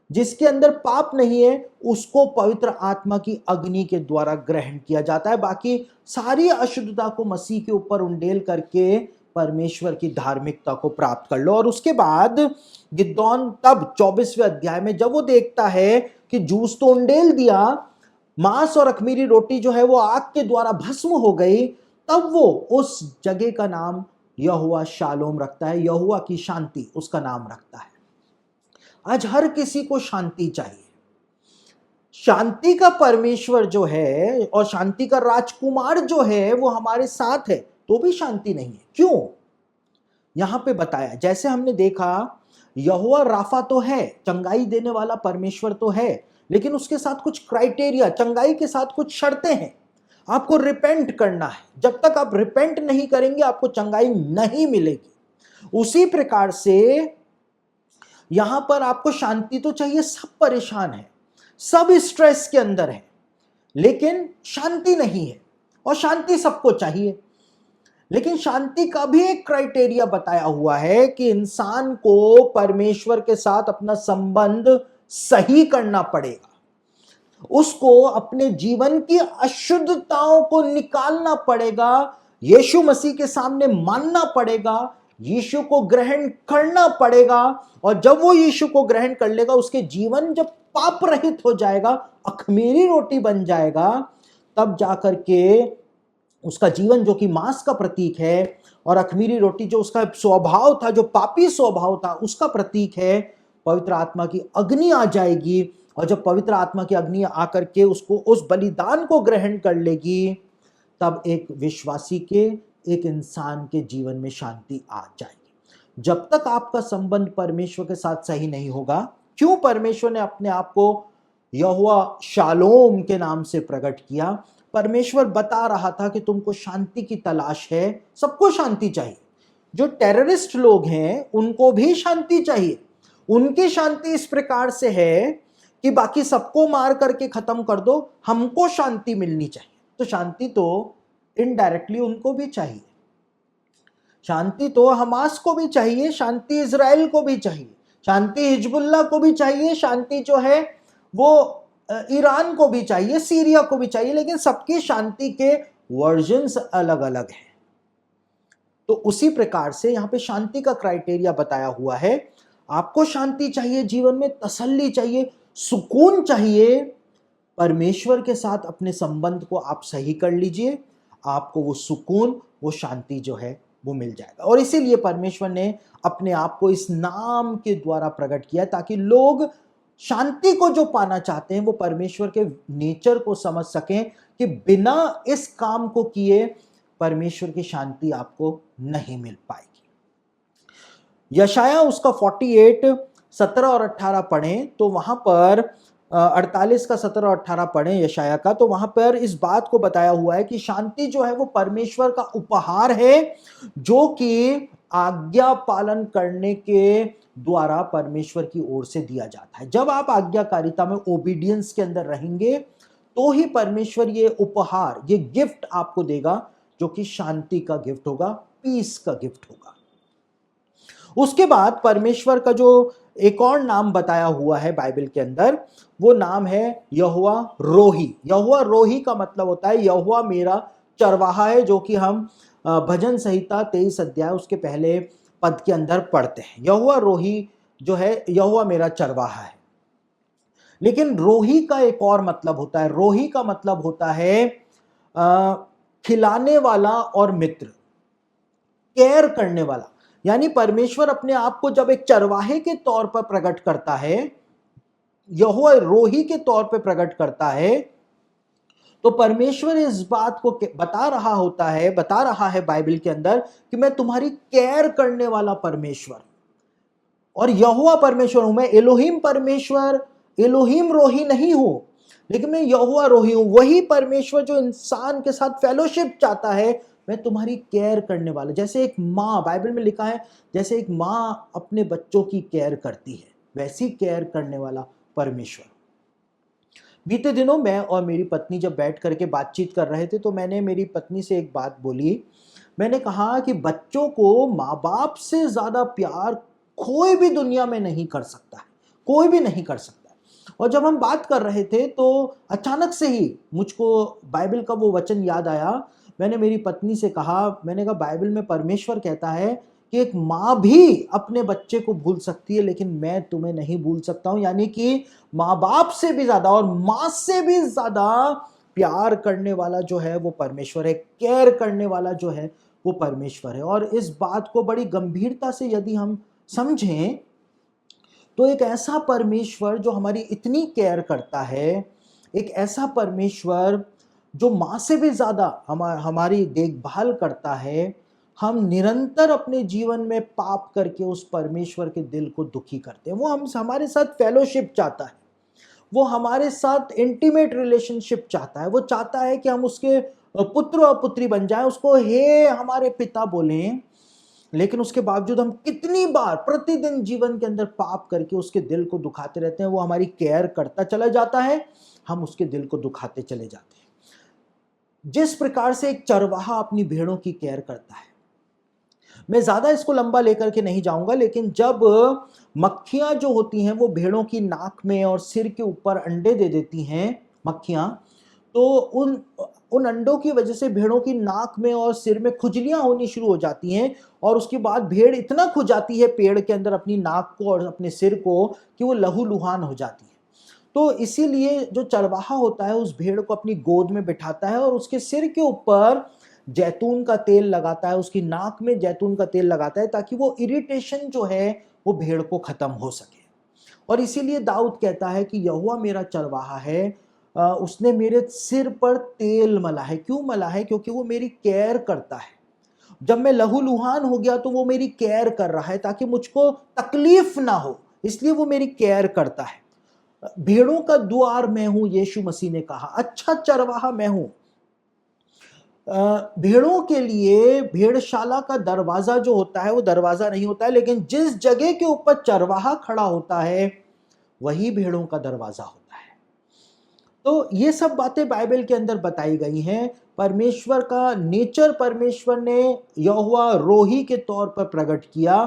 जिसके अंदर पाप नहीं है उसको पवित्र आत्मा की अग्नि के द्वारा ग्रहण किया जाता है। बाकी सारी अशुद्धता को मसीह के ऊपर उंडेल करके परमेश्वर की धार्मिकता को प्राप्त कर लो। और उसके बाद गिदोन तब 24वें अध्याय में जब वो देखता है कि जूस तो उंडेल दिया, मांस और अखमीरी रोटी जो है वो आग के द्वारा भस्म हो गई, तब वो उस जगह का नाम यहोवा शालोम रखता है, यहोवा की शांति उसका नाम रखता है। आज हर किसी को शांति चाहिए। शांति का परमेश्वर जो है और शांति का राजकुमार जो है वो हमारे साथ है, तो भी शांति नहीं है। क्यों? यहां पे बताया, जैसे हमने देखा यहोवा राफा तो है, चंगाई देने वाला परमेश्वर तो है, लेकिन उसके साथ कुछ क्राइटेरिया, चंगाई के साथ कुछ शर्तें हैं। आपको रिपेंट करना है, जब तक आप रिपेंट नहीं करेंगे आपको चंगाई नहीं मिलेगी। उसी प्रकार से यहां पर आपको शांति तो चाहिए। सब परेशान है, सब स्ट्रेस के अंदर है, लेकिन शांति नहीं है। और शांति सबको चाहिए, लेकिन शांति का भी एक क्राइटेरिया बताया हुआ है कि इंसान को परमेश्वर के साथ अपना संबंध सही करना पड़ेगा, उसको अपने जीवन की अशुद्धताओं को निकालना पड़ेगा, यीशु मसीह के सामने मानना पड़ेगा, यीशु को ग्रहण करना पड़ेगा। और जब वो यीशु को ग्रहण कर लेगा, उसके जीवन जब पाप रहित हो जाएगा, अखमीरी रोटी बन जाएगा, तब जाकर के उसका जीवन जो कि मांस का प्रतीक है और अखमीरी रोटी जो उसका स्वभाव था, जो पापी स्वभाव था, उसका प्रतीक है, पवित्र आत्मा की अग्नि आ जाएगी। और जब पवित्र आत्मा की अग्नि आकर के उसको उस बलिदान को ग्रहण कर लेगी, तब एक विश्वासी के, एक इंसान के जीवन में शांति आ जाएगी। जब तक आपका संबंध परमेश्वर के साथ सही नहीं होगा, क्यों परमेश्वर ने अपने आप को यहोवा शालोम के नाम से प्रकट किया? परमेश्वर बता रहा था कि तुमको शांति की तलाश है, सबको शांति चाहिए। जो टेररिस्ट लोग हैं उनको भी शांति चाहिए, उनकी शांति इस प्रकार से है कि बाकी सबको मार करके खत्म कर दो, हमको शांति मिलनी चाहिए। तो शांति तो इनडायरेक्टली उनको भी चाहिए, शांति तो हमास को भी चाहिए, शांति इजराइल को भी चाहिए, शांति हिजबुल्लाह को भी चाहिए, शांति जो है वो ईरान को भी चाहिए, सीरिया को भी चाहिए, लेकिन सबकी शांति के वर्जन्स अलग अलग हैं। तो उसी प्रकार से यहाँ पे शांति का क्राइटेरिया बताया हुआ है। आपको शांति चाहिए, जीवन में तसल्ली चाहिए, सुकून चाहिए, परमेश्वर के साथ अपने संबंध को आप सही कर लीजिए, आपको वो सुकून, वो शांति जो है वो मिल जाएगा। और इसीलिए परमेश्वर ने अपने आप को इस नाम के द्वारा प्रकट किया ताकि लोग शांति को जो पाना चाहते हैं वो परमेश्वर के नेचर को समझ सकें कि बिना इस काम को किए परमेश्वर की शांति आपको नहीं मिल पाएगी। यशाया उसका 48 17 और 18 पढ़ें तो वहां पर 48 का 17 और 18 पढ़ें यशाया का, तो वहां पर इस बात को बताया हुआ है कि शांति जो है वो परमेश्वर का उपहार है जो कि आज्ञा पालन करने के द्वारा परमेश्वर की ओर से दिया जाता है। जब आप आज्ञाकारिता में, ओबीडियंस के अंदर रहेंगे तो ही परमेश्वर ये उपहार, ये गिफ्ट आपको देगा जो कि शांति का गिफ्ट होगा, पीस का गिफ्ट होगा। उसके बाद परमेश्वर का जो एक और नाम बताया हुआ है बाइबल के अंदर, वो नाम है यहोवा रोही। यहोवा रोही का मतलब होता है यहोवा मेरा चरवाहा है, जो कि हम भजन संहिता 23 अध्याय उसके पहले पद के अंदर पढ़ते हैं। यहोवा रोही जो है, यहोवा मेरा चरवाहा है। लेकिन रोही का एक और मतलब होता है। रोही का मतलब होता है खिलाने वाला और मित्र, केयर करने वाला। यानी परमेश्वर अपने आप को जब एक चरवाहे के तौर पर प्रकट करता है, यहोवा रोही के तौर पर प्रकट करता है, तो परमेश्वर इस बात को बता रहा है बाइबल के अंदर कि मैं तुम्हारी केयर करने वाला परमेश्वर, और यहोवा परमेश्वर हूं मैं। एलोहिम परमेश्वर, एलोहिम रोही नहीं हूं, लेकिन मैं यहोवा रोही हूं। वही परमेश्वर जो इंसान के साथ फेलोशिप चाहता है, मैं तुम्हारी केयर करने वाला। जैसे एक माँ, बाइबल में लिखा है, जैसे एक माँ अपने बच्चों की केयर करती है, वैसी केयर करने वाला परमेश्वर। बीते दिनों मैं और मेरी पत्नी जब बैठ करके बातचीत कर रहे थे तो मैंने मेरी पत्नी से एक बात बोली। मैंने कहा कि बच्चों को माँ बाप से ज्यादा प्यार कोई भी दुनिया में नहीं कर सकता है, कोई भी नहीं कर सकता है। और जब हम बात कर रहे थे तो अचानक से ही मुझको बाइबल का वो वचन याद आया। मैंने मेरी पत्नी से कहा, मैंने कहा बाइबल में परमेश्वर कहता है कि एक माँ भी अपने बच्चे को भूल सकती है, लेकिन मैं तुम्हें नहीं भूल सकता हूं। यानी कि माँ बाप से भी ज्यादा और माँ से भी ज्यादा प्यार करने वाला जो है वो परमेश्वर है, केयर करने वाला जो है वो परमेश्वर है। और इस बात को बड़ी गंभीरता से यदि हम समझें तो एक ऐसा परमेश्वर जो हमारी इतनी केयर करता है, एक ऐसा परमेश्वर जो माँ से भी ज्यादा हमारी देखभाल करता है, हम निरंतर अपने जीवन में पाप करके उस परमेश्वर के दिल को दुखी करते हैं। वो हमारे साथ फेलोशिप चाहता है, वो हमारे साथ इंटीमेट रिलेशनशिप चाहता है। वो चाहता है कि हम उसके पुत्र और पुत्री बन जाएं, उसको हे हमारे पिता बोलें। लेकिन उसके बावजूद हम कितनी बार प्रतिदिन जीवन के अंदर पाप करके उसके दिल को दुखाते रहते हैं। वो हमारी केयर करता चला जाता है, हम उसके दिल को दुखाते चले जाते हैं। जिस प्रकार से एक चरवाहा अपनी भेड़ों की केयर करता है, मैं ज्यादा इसको लंबा लेकर के नहीं जाऊंगा, लेकिन जब मक्खियां जो होती हैं वो भेड़ों की नाक में और सिर के ऊपर अंडे दे देती हैं मक्खियां, तो उन अंडों की वजह से भेड़ों की नाक में और सिर में खुजलियां होनी शुरू हो जाती हैं। और उसके बाद भेड़ इतना खुजाती है पेड़ के अंदर अपनी नाक को और अपने सिर को कि वो लहूलुहान हो जाती है। तो इसीलिए जो चरवाहा होता है उस भेड़ को अपनी गोद में बिठाता है और उसके सिर के ऊपर जैतून का तेल लगाता है, उसकी नाक में जैतून का तेल लगाता है, ताकि वो इरिटेशन जो है वो भेड़ को खत्म हो सके। और इसीलिए दाऊद कहता है कि यहोवा मेरा चरवाहा है, उसने मेरे सिर पर तेल मला है। क्यों मला है? क्योंकि वो मेरी केयर करता है। जब मैं लहूलुहान हो गया तो वो मेरी केयर कर रहा है ताकि मुझको तकलीफ ना हो, इसलिए वो मेरी केयर करता है। भेड़ों का द्वार मैं हूं, यीशु मसीह ने कहा, अच्छा चरवाहा मैं हूं। भेड़ों के लिए भेड़शाला का दरवाजा जो होता है वो दरवाजा नहीं होता है, लेकिन जिस जगह के ऊपर चरवाहा खड़ा होता है वही भेड़ों का दरवाजा होता है। तो ये सब बातें बाइबल के अंदर बताई गई हैं। परमेश्वर का नेचर परमेश्वर ने यहोवा रोही के तौर पर प्रकट किया।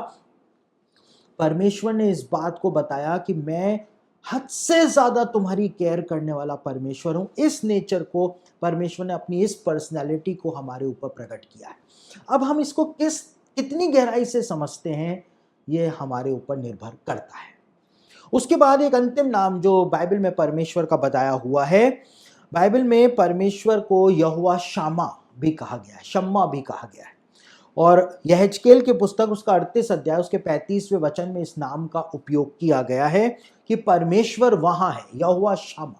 परमेश्वर ने इस बात को बताया कि मैं हद से ज्यादा तुम्हारी केयर करने वाला परमेश्वर हूं। इस नेचर को परमेश्वर ने, अपनी इस पर्सनैलिटी को हमारे ऊपर प्रकट किया है। अब हम इसको कितनी गहराई से समझते हैं, ये हमारे ऊपर निर्भर करता है। उसके बाद एक अंतिम नाम जो बाइबल में परमेश्वर का बताया हुआ है, बाइबल में परमेश्वर को यहोवा शामा भी कहा गया है, शम्मा भी कहा गया है। और यहेजकेल की पुस्तक उसका 38 अध्याय उसके 35वें वचन में इस नाम का उपयोग किया गया है कि परमेश्वर वहां है, यहोवा शामा।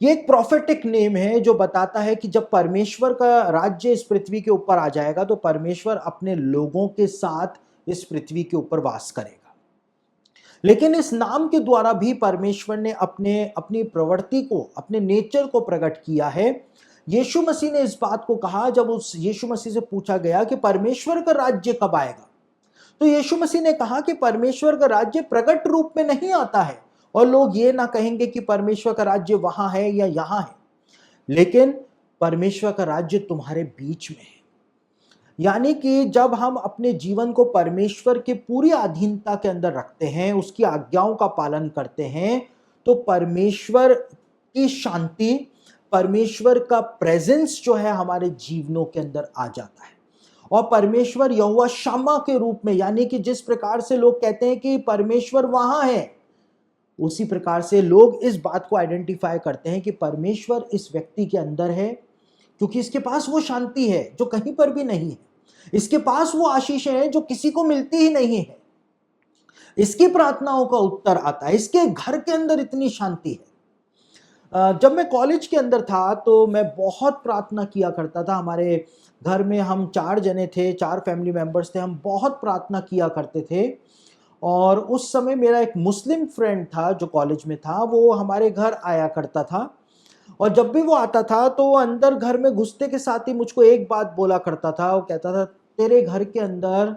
ये एक प्रोफेटिक नेम है जो बताता है कि जब परमेश्वर का राज्य इस पृथ्वी के ऊपर आ जाएगा तो परमेश्वर अपने लोगों के साथ इस पृथ्वी के ऊपर वास करेगा। लेकिन इस नाम के द्वारा भी परमेश्वर ने अपनी प्रवृत्ति को, अपने नेचर को प्रकट किया है। यीशु मसीह ने इस बात को कहा जब उस यीशु मसीह से पूछा गया कि परमेश्वर का राज्य कब आएगा, तो यीशु मसीह ने कहा कि परमेश्वर का राज्य प्रकट रूप में नहीं आता है, और लोग ये ना कहेंगे कि परमेश्वर का राज्य वहां है या यहां है, लेकिन परमेश्वर का राज्य तुम्हारे बीच में है। यानी कि जब हम अपने जीवन को परमेश्वर के पूरी अधीनता के अंदर रखते हैं, उसकी आज्ञाओं का पालन करते हैं, तो परमेश्वर की शांति, परमेश्वर का प्रेजेंस जो है हमारे जीवनों के अंदर आ जाता है। और परमेश्वर यहोवा शम्मा के रूप में, यानी कि जिस प्रकार से लोग कहते हैं कि परमेश्वर वहां है, उसी प्रकार से लोग इस बात को आइडेंटिफाई करते हैं कि परमेश्वर इस व्यक्ति के अंदर है, क्योंकि इसके पास वो शांति है जो कहीं पर भी नहीं है। इसके पास वो आशीष है जो किसी को मिलती ही नहीं है। इसकी प्रार्थनाओं का उत्तर आता है, इसके घर के अंदर इतनी शांति है। जब मैं कॉलेज के अंदर था तो मैं बहुत प्रार्थना किया करता था। हमारे घर में हम 4 जने थे, 4 फैमिली मेंबर्स थे, हम बहुत प्रार्थना किया करते थे। और उस समय मेरा एक मुस्लिम फ्रेंड था जो कॉलेज में था, वो हमारे घर आया करता था। और जब भी वो आता था तो वो अंदर घर में घुसते के साथ ही मुझको एक बात बोला करता था। वो कहता था, तेरे घर के अंदर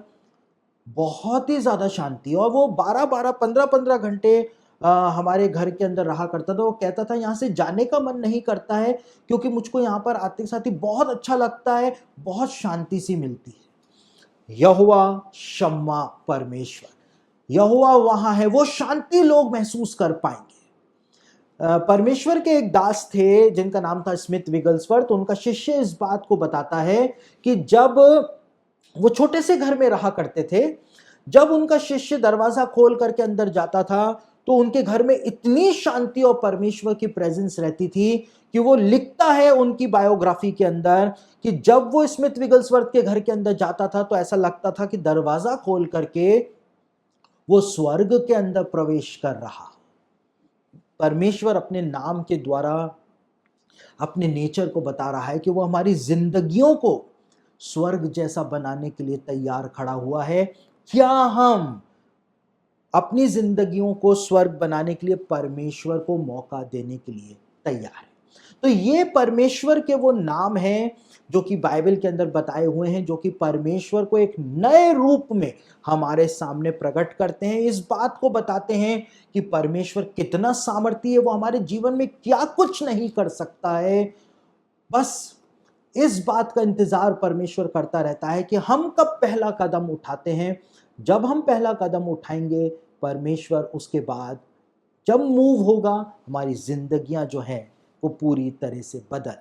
बहुत ही ज्यादा शांति। और वो 12-12, 15-15 घंटे हमारे घर के अंदर रहा करता था। वो कहता था, यहाँ से जाने का मन नहीं करता है, क्योंकि मुझको यहाँ पर आते साथ ही बहुत अच्छा लगता है, बहुत शांति सी मिलती है। यहोवा शम्मा परमेश्वर, यहोवा वहां है, वो शांति लोग महसूस कर पाएंगे। परमेश्वर के एक दास थे जिनका नाम था स्मिथ विगल्सवर्थ। उनका शिष्य इस बात को बताता है कि जब वो छोटे से घर में रहा करते थे, जब उनका शिष्य दरवाजा खोल करके अंदर जाता था तो उनके घर में इतनी शांति और परमेश्वर की प्रेजेंस रहती थी कि वो लिखता है उनकी बायोग्राफी के अंदर कि जब वो स्मिथ विगल्सवर्थ के घर के अंदर जाता था तो ऐसा लगता था कि दरवाजा खोल करके वो स्वर्ग के अंदर प्रवेश कर रहा। परमेश्वर अपने नाम के द्वारा अपने नेचर को बता रहा है कि वो हमारी जिंदगियों को स्वर्ग जैसा बनाने के लिए तैयार खड़ा हुआ है। क्या हम अपनी जिंदगियों को स्वर्ग बनाने के लिए परमेश्वर को मौका देने के लिए तैयार हैं? तो ये परमेश्वर के वो नाम हैं जो कि बाइबल के अंदर बताए हुए हैं, जो कि परमेश्वर को एक नए रूप में हमारे सामने प्रकट करते हैं, इस बात को बताते हैं कि परमेश्वर कितना सामर्थी है, वो हमारे जीवन में क्या कुछ नहीं कर सकता है। बस इस बात का इंतजार परमेश्वर करता रहता है कि हम कब पहला कदम उठाते हैं। जब हम पहला कदम उठाएंगे, परमेश्वर उसके बाद जब मूव होगा, हमारी जिंदगियां जो हैं वो पूरी तरह से बदल